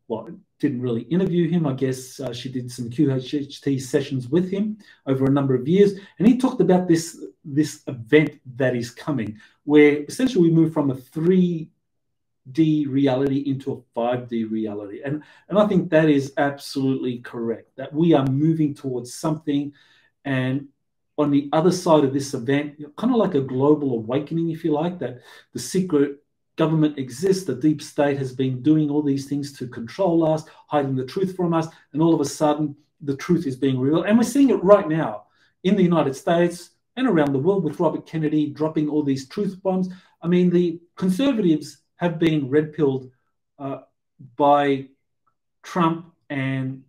Well, didn't really interview him. I guess she did some QHHT sessions with him over a number of years. And he talked about this event that is coming, where essentially we move from a 3D reality into a 5D reality. And I think that is absolutely correct, that we are moving towards something. And on the other side of this event, kind of like a global awakening, if you like, that the secret government exists, the deep state has been doing all these things to control us, hiding the truth from us, and all of a sudden the truth is being revealed. And we're seeing it right now in the United States and around the world with Robert Kennedy dropping all these truth bombs. I mean, the conservatives have been red-pilled by Trump and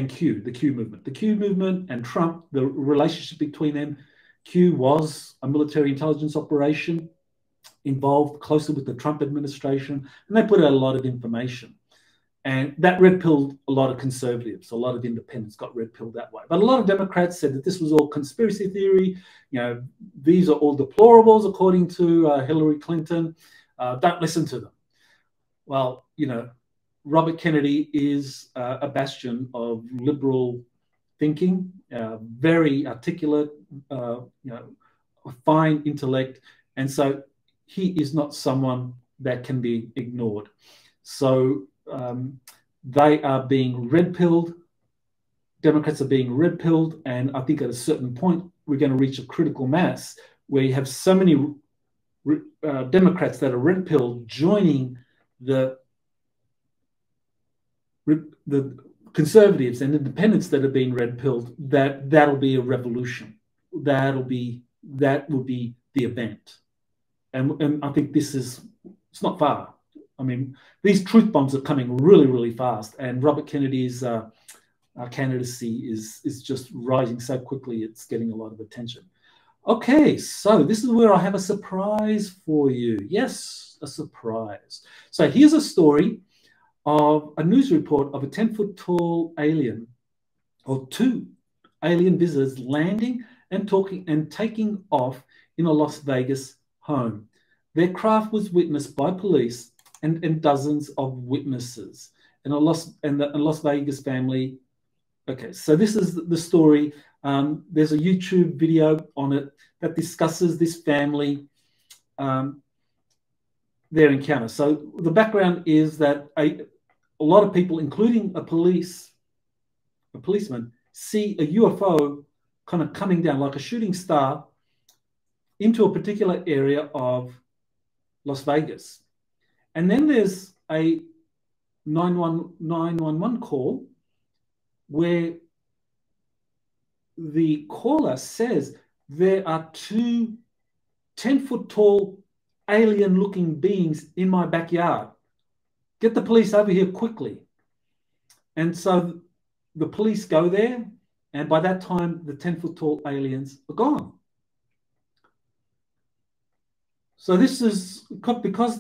Q, the Q movement. The Q movement and Trump, the relationship between them, Q was a military intelligence operation involved closely with the Trump administration, and they put out a lot of information. And that red-pilled a lot of conservatives. A lot of independents got red-pilled that way. But a lot of Democrats said that this was all conspiracy theory. You know, these are all deplorables, according to Hillary Clinton. Don't listen to them. Well, you know, Robert Kennedy is a bastion of liberal thinking, very articulate, you know, a fine intellect. And so he is not someone that can be ignored. So they are being red-pilled. Democrats are being red-pilled. And I think at a certain point, we're going to reach a critical mass where you have so many Democrats that are red-pilled joining the conservatives and independents that are being red-pilled, that'll be a revolution. That will be the event. And I think it's not far. I mean, these truth bombs are coming really, really fast. And Robert Kennedy's candidacy is just rising so quickly, it's getting a lot of attention. Okay, so this is where I have a surprise for you. Yes, a surprise. So here's a story of a news report of a 10-foot tall alien, or 2 alien visitors landing and taking off in a Las Vegas home. Their craft was witnessed by police and dozens of witnesses. And the Las Vegas family. Okay, so this is the story. There's a YouTube video on it that discusses this family, their encounter. So the background is that a lot of people, including a policeman, see a UFO kind of coming down like a shooting star into a particular area of Las Vegas. And then there's a 911 call where the caller says there are 2 10-foot tall alien-looking beings in my backyard. Get the police over here quickly. And so the police go there, and by that time, the 10-foot tall aliens are gone. So this is because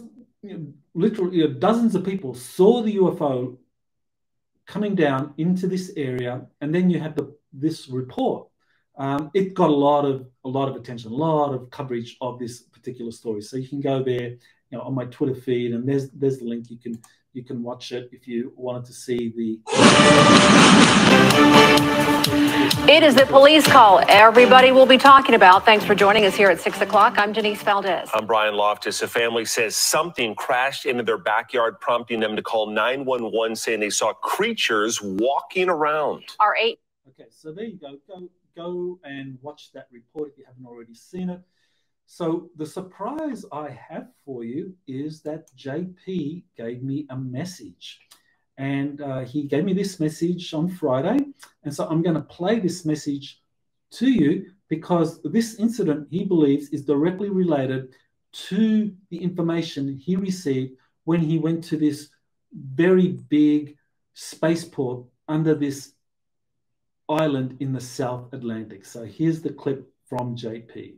literally dozens of people saw the UFO coming down into this area, and then you had this report. It got a lot of attention, a lot of coverage of this particular story. So you can go there, on my Twitter feed, and there's the link. You can watch it if you wanted to see the. It is the police call everybody will be talking about. Thanks for joining us here at 6 o'clock. I'm Denise Valdez. I'm Brian Loftus. A family says something crashed into their backyard, prompting them to call 911, saying they saw creatures walking around. Okay, so there you go. Go and watch that report if you haven't already seen it. So the surprise I have for you is that JP gave me a message. And he gave me this message on Friday. And so I'm going to play this message to you because this incident, he believes, is directly related to the information he received when he went to this very big spaceport under this island in the South Atlantic. So here's the clip from JP.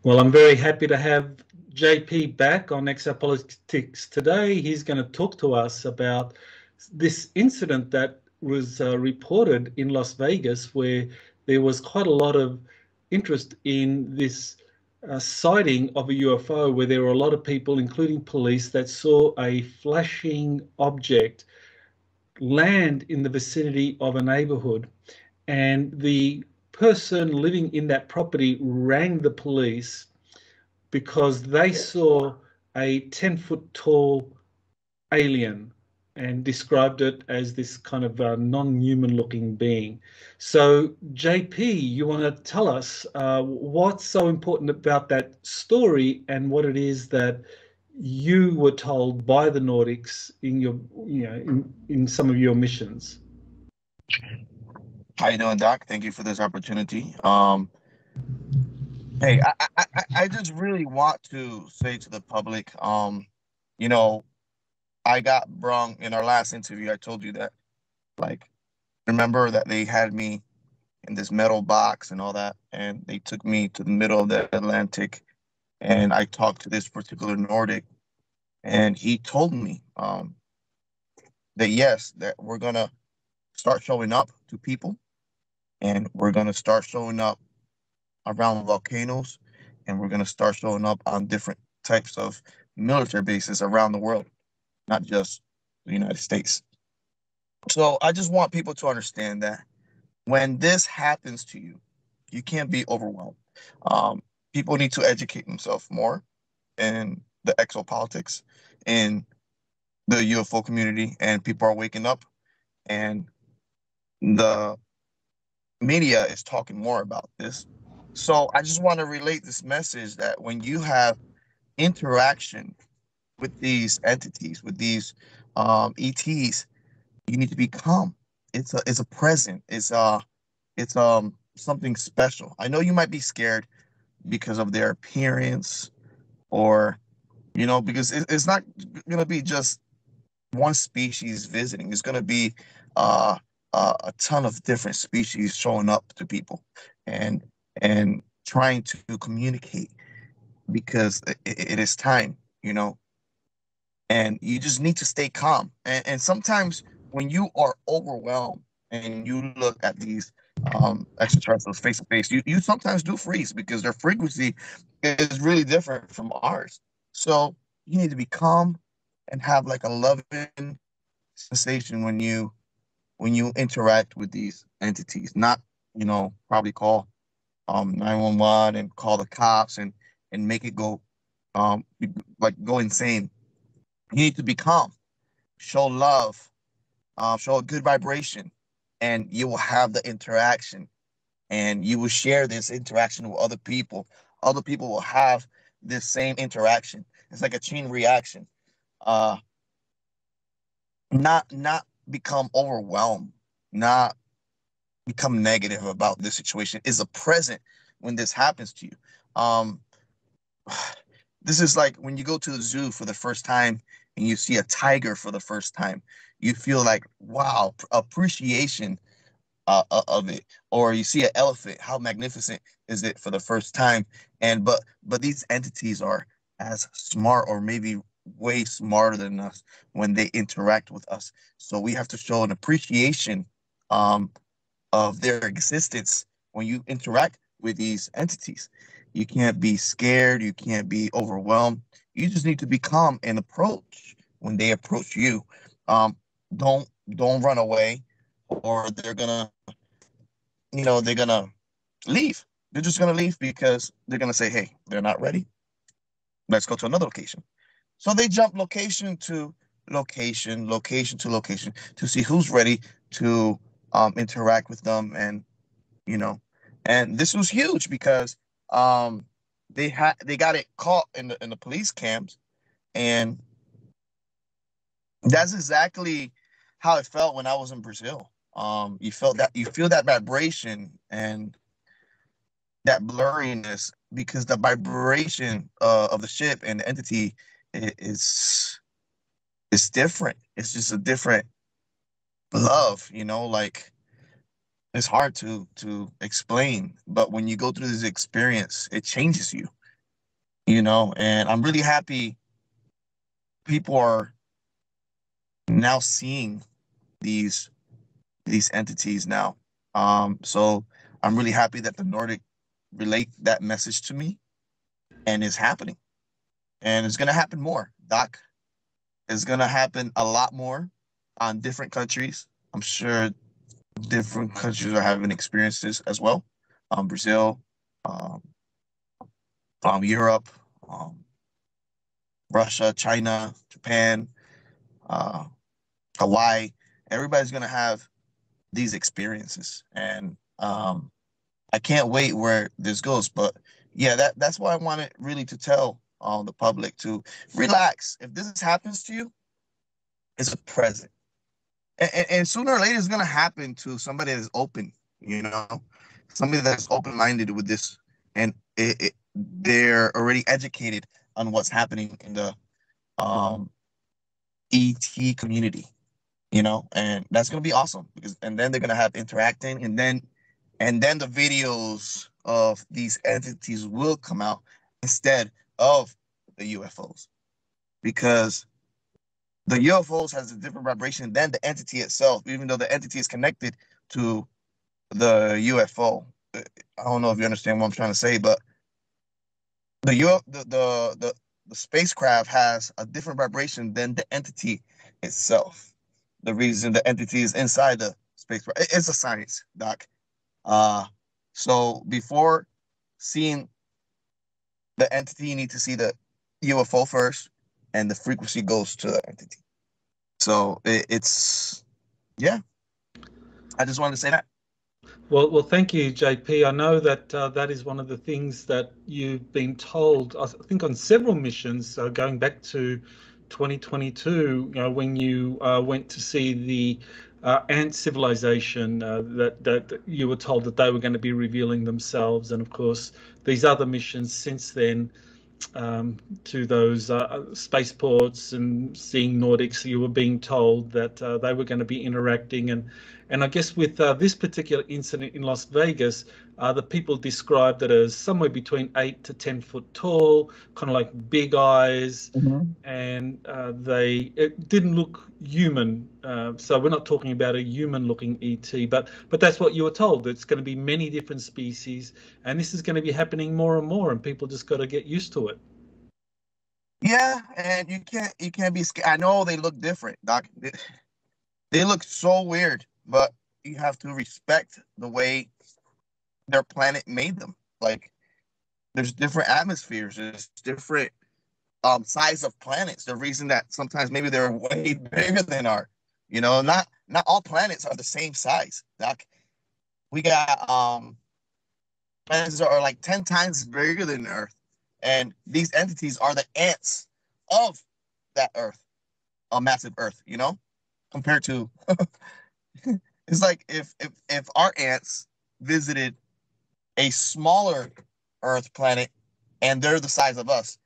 Well, I'm very happy to have JP back on Exopolitics Today. He's going to talk to us about this incident that was reported in Las Vegas, where there was quite a lot of interest in this sighting of a UFO, where there were a lot of people, including police, that saw a flashing object land in the vicinity of a neighborhood. And the person living in that property rang the police because they saw a 10-foot tall alien and described it as this kind of non-human looking being. So JP, you want to tell us what's so important about that story and what it is that you were told by the Nordics in your, in some of your missions? How you doing, Doc? Thank you for this opportunity. Hey, I just really want to say to the public, I got brung in our last interview. I told you that, remember that they had me in this metal box and all that, and they took me to the middle of the Atlantic, and I talked to this particular Nordic, and he told me that yes, that we're gonna start showing up to people. And we're going to start showing up around volcanoes, and we're going to start showing up on different types of military bases around the world, not just the United States. So I just want people to understand that when this happens to you, you can't be overwhelmed. People need to educate themselves more in the exopolitics, in the UFO community, and people are waking up, and the media is talking more about this. So I just want to relate this message that when you have interaction with these entities, with these ETs, you need to be calm. It's a present. It's something special. I know you might be scared because of their appearance, or because it's not going to be just one species visiting. It's going to be a ton of different species showing up to people and trying to communicate, because it is time, and you just need to stay calm. And sometimes when you are overwhelmed and you look at these extraterrestrials face to face, you sometimes do freeze because their frequency is really different from ours. So you need to be calm and have like a loving sensation when you interact with these entities, not, probably call 911 and call the cops and make it go go insane. You need to be calm, show love, show a good vibration, and you will have the interaction, and you will share this interaction with other people. Other people will have this same interaction. It's like a chain reaction. Not become overwhelmed, not become negative about this situation. Is a present when this happens to you. This is like when you go to the zoo for the first time and you see a tiger for the first time. You feel like, wow, appreciation of it. Or you see an elephant, how magnificent is it for the first time? And but these entities are as smart, or maybe way smarter than us when they interact with us. So we have to show an appreciation of their existence when you interact with these entities. You can't be scared. You can't be overwhelmed. You just need to be calm and approach when they approach you. Don't run away, or they're gonna, they're gonna leave. They're just gonna leave because they're gonna say, "Hey, they're not ready. Let's go to another location." So they jump location to location, location to location to see who's ready to interact with them, and and this was huge because they got it caught in the police cams, and that's exactly how it felt when I was in Brazil. You feel that vibration and that blurriness, because the vibration of the ship and the entity is different. It's just a different love, like it's hard to explain. But when you go through this experience, it changes you, and I'm really happy people are now seeing these entities now. So I'm really happy that the Nordic relate that message to me, and it's happening, and it's gonna happen more, Doc. It's gonna happen a lot more on different countries. I'm sure different countries are having experiences as well. Brazil, Europe, Russia, China, Japan, Hawaii. Everybody's gonna have these experiences, and I can't wait where this goes. But yeah, that's why I wanted really to tell the public to relax. If this happens to you, it's a present, and sooner or later it's gonna happen to somebody that's open, somebody that's open-minded with this, and they're already educated on what's happening in the ET community, and that's gonna be awesome, and then they're gonna have interacting, and then the videos of these entities will come out instead of the UFOs, because the UFOs has a different vibration than the entity itself, even though the entity is connected to the UFO. I don't know if you understand what I'm trying to say, but the spacecraft has a different vibration than the entity itself. The reason the entity is inside the spacecraft, it's a science, Doc. So before seeing the entity, you need to see the UFO first, and the frequency goes to the entity. So it's yeah. I just wanted to say that. Well, thank you, JP. I know that that is one of the things that you've been told, I think, on several missions, going back to 2022, when you went to see the ant civilization, that you were told that they were going to be revealing themselves, and of course these other missions since then, to those spaceports and seeing Nordics, you were being told that they were going to be interacting, and I guess with this particular incident in Las Vegas, the people described it as somewhere between 8 to 10 foot tall, kind of like big eyes, and it didn't look human. So we're not talking about a human-looking ET, but that's what you were told. It's going to be many different species, and this is going to be happening more and more, and people just got to get used to it. Yeah, and you can't be scared. I know they look different, Doc. They look so weird, but you have to respect the way their planet made them. Like, there's different atmospheres, there's different size of planets. The reason that sometimes maybe they're way bigger than our, not all planets are the same size, Doc. We got planets that are like 10 times bigger than Earth, and these entities are the ants of that Earth, a massive Earth, compared to it's like if our ants visited a smaller Earth planet and they're the size of us.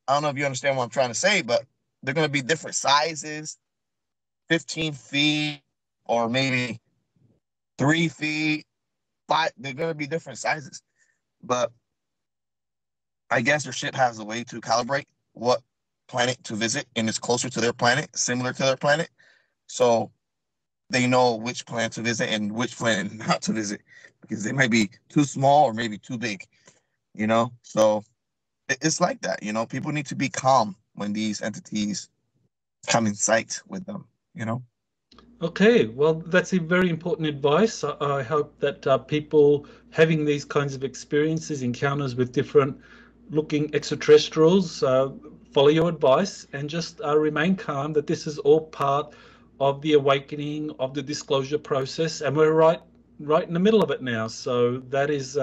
I don't know if you understand what I'm trying to say, but they're going to be different sizes, 15 feet or maybe 3 feet, 5. They're going to be different sizes. But I guess their ship has a way to calibrate what planet to visit, and it's closer to their planet, similar to their planet. So they know which planet to visit and which planet not to visit, because they might be too small or maybe too big, you know? So it's like that, you know? People need to be calm when these entities come in sight with them, you know? Okay, well, that's a very important advice. I hope that people having these kinds of experiences, encounters with different looking extraterrestrials, follow your advice and just remain calm, that this is all part of the awakening, of the disclosure process, and we're right in the middle of it now. So that is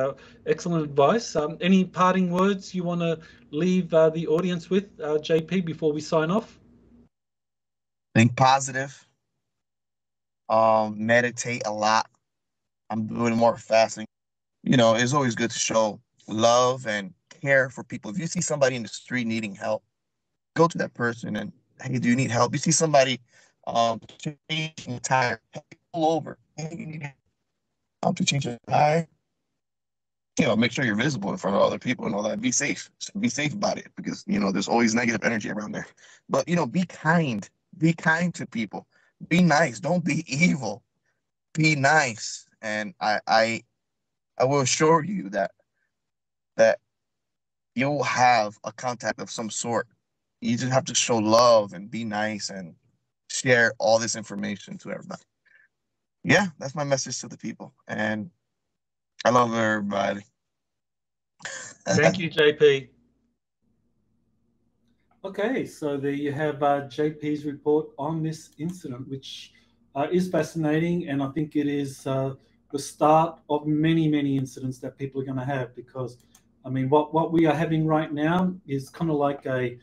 excellent advice. Any parting words you want to leave the audience with, JP, before we sign off? Think positive. Meditate a lot. I'm doing more fasting. You know, it's always good to show love and care for people. If you see somebody in the street needing help, go to that person and, hey, do you need help? You see somebody changing a tire, hey, pull over. Hey, you need help to change a tire. You know, make sure you're visible in front of other people and all that. Be safe. Be safe about it, because, you know, there's always negative energy around there. But, you know, be kind. Be kind to people. Be nice. Don't be evil. Be nice. And I will assure you that you'll have a contact of some sort. You just have to show love and be nice and share all this information to everybody. Yeah, that's my message to the people. And I love everybody. Thank you, JP. Okay, so there you have JP's report on this incident, which is fascinating, and I think it is the start of many, many incidents that people are going to have, because, I mean, what we are having right now is kind of like a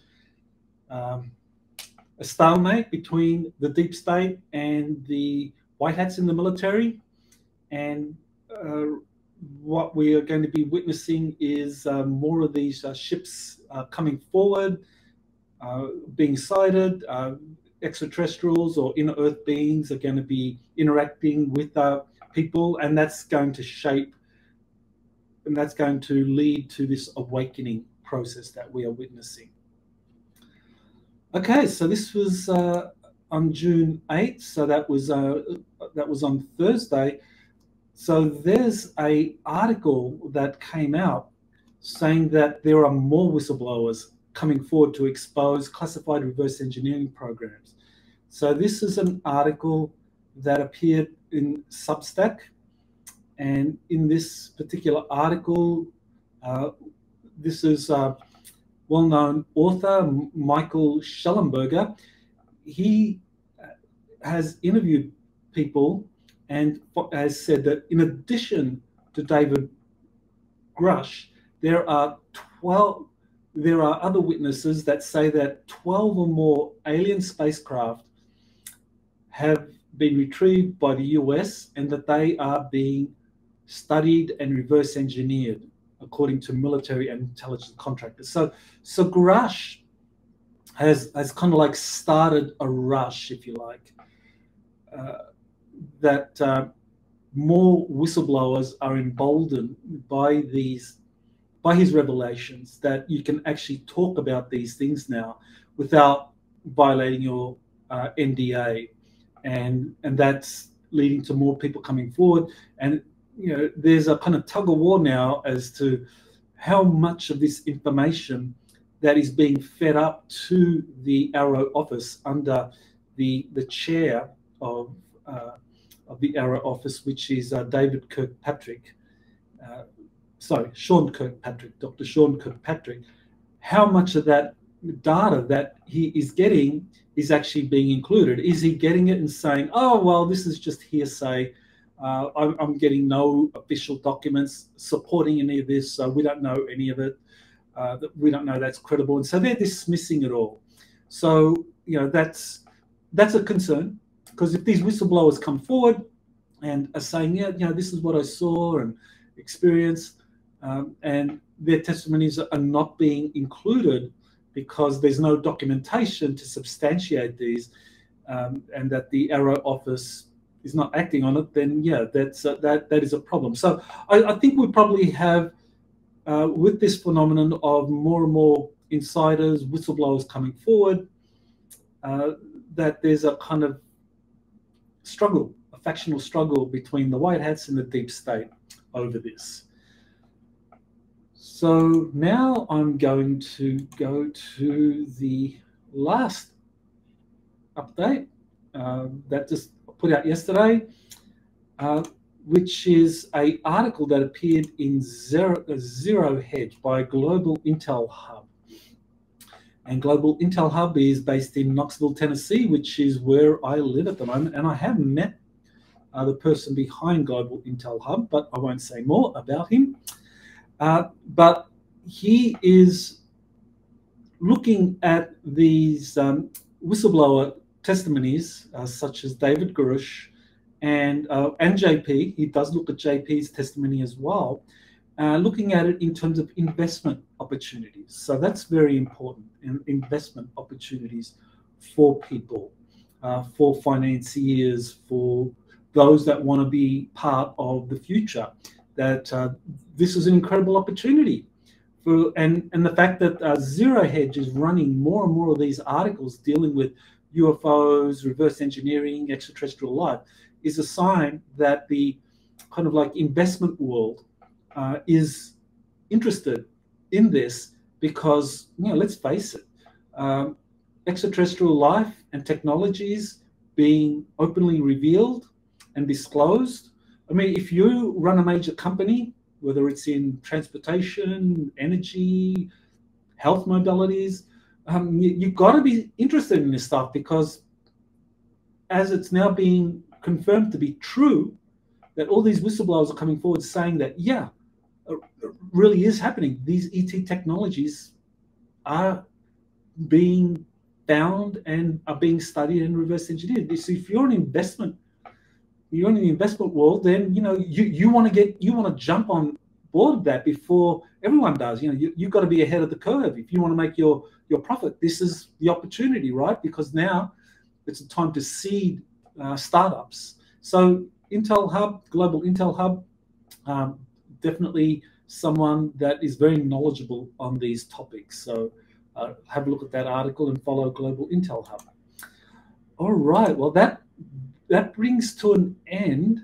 stalemate between the deep state and the white hats in the military, and what we are going to be witnessing is more of these ships coming forward, being sighted. Extraterrestrials or inner Earth beings are going to be interacting with people, and that's going to shape, and that's going to lead to this awakening process that we are witnessing. Okay, so this was on June 8th, so that was on Thursday. So there's an article that came out saying that there are more whistleblowers coming forward to expose classified reverse engineering programs. So this is an article that appeared in Substack, and in this particular article, this is well-known author Michael Schellenberger. He has interviewed people and has said that in addition to David Grush, there are other witnesses that say that 12 or more alien spacecraft have been retrieved by the US, and that they are being studied and reverse engineered according to military and intelligence contractors. So Grush has kind of like started a rush, if you like, that more whistleblowers are emboldened by his revelations, that you can actually talk about these things now without violating your NDA, and that's leading to more people coming forward. And you know, there's a kind of tug of war now as to how much of this information that is being fed up to the Arrow office under the chair of the Arrow office, which is David Kirkpatrick. Sean Kirkpatrick, Dr. Sean Kirkpatrick. How much of that data that he is getting is actually being included? Is he getting it and saying, oh, well, this is just hearsay. I'm getting no official documents supporting any of this. So we don't know any of it. We don't know that's credible. And so they're dismissing it all. So, you know, that's a concern, because if these whistleblowers come forward and are saying, yeah, you know, this is what I saw and experienced, and their testimonies are not being included because there's no documentation to substantiate these, and that the Arrow office is not acting on it, then yeah, that is a problem. So I think we probably have, with this phenomenon of more and more insiders, whistleblowers coming forward, that there's a kind of struggle, a factional struggle between the white hats and the deep state over this. So now I'm going to go to the last update that just put out yesterday, which is an article that appeared in Zero Hedge by Global Intel Hub. And Global Intel Hub is based in Knoxville, Tennessee, which is where I live at the moment. And I have met the person behind Global Intel Hub, but I won't say more about him. But he is looking at these whistleblower testimonies, such as David Gurush and JP. He does look at JP's testimony as well, looking at it in terms of investment opportunities. So that's very important, investment opportunities for people, for financiers, for those that want to be part of the future, that this is an incredible opportunity. And the fact that Zero Hedge is running more and more of these articles dealing with UFOs, reverse engineering, extraterrestrial life, is a sign that the kind of like investment world is interested in this, because, you know, let's face it, extraterrestrial life and technologies being openly revealed and disclosed. I mean, if you run a major company, whether it's in transportation, energy, health modalities, you've got to be interested in this stuff, because as it's now being confirmed to be true, that all these whistleblowers are coming forward saying that, yeah, it really is happening. These ET technologies are being found and are being studied and reverse engineered. So if you're in the investment world, then, you know, you want to jump on board of that before everyone does. You know, you've got to be ahead of the curve if you want to make your profit. This is the opportunity, right? Because now it's a time to seed startups. So Intel Hub, Global Intel Hub, definitely someone that is very knowledgeable on these topics. So have a look at that article and follow Global Intel Hub. All right, well, that brings to an end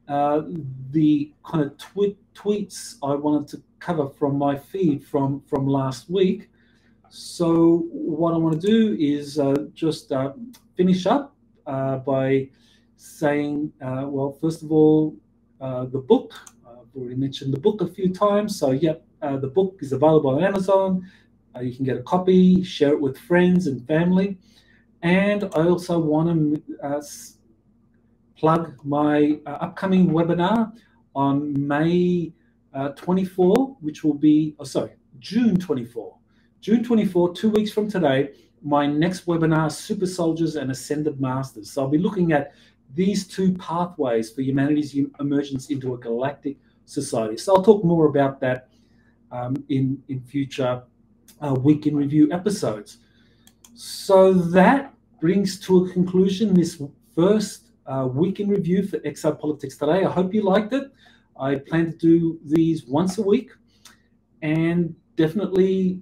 the kind of tweets I wanted to cover from my feed from last week. So what I want to do is just finish up by saying, well, first of all, the book. I've already mentioned the book a few times. So, yep, the book is available on Amazon. You can get a copy, share it with friends and family. And I also want to plug my upcoming webinar on May 24, which will be, June 24. June 24, 2 weeks from today, my next webinar, Super Soldiers and Ascended Masters. So I'll be looking at these two pathways for humanity's emergence into a galactic society. So I'll talk more about that in future Week in Review episodes. So that brings to a conclusion this first Week in Review for Exopolitics Today. I hope you liked it. I plan to do these once a week, and definitely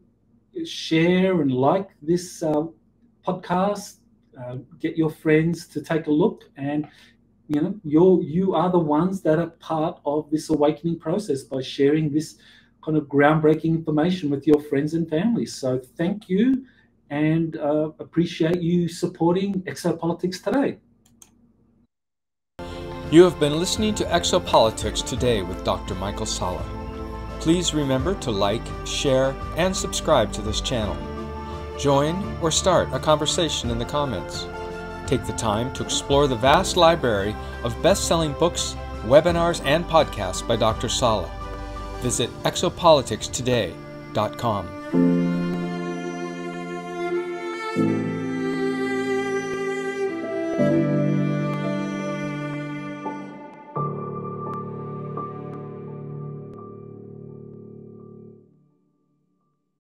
share and like this podcast. Get your friends to take a look, and you know, you are the ones that are part of this awakening process by sharing this kind of groundbreaking information with your friends and family. So thank you, and appreciate you supporting Exopolitics Today. You have been listening to Exopolitics Today with Dr. Michael Salla. Please remember to like, share, and subscribe to this channel. Join or start a conversation in the comments. Take the time to explore the vast library of best-selling books, webinars, and podcasts by Dr. Salla. Visit exopoliticstoday.com.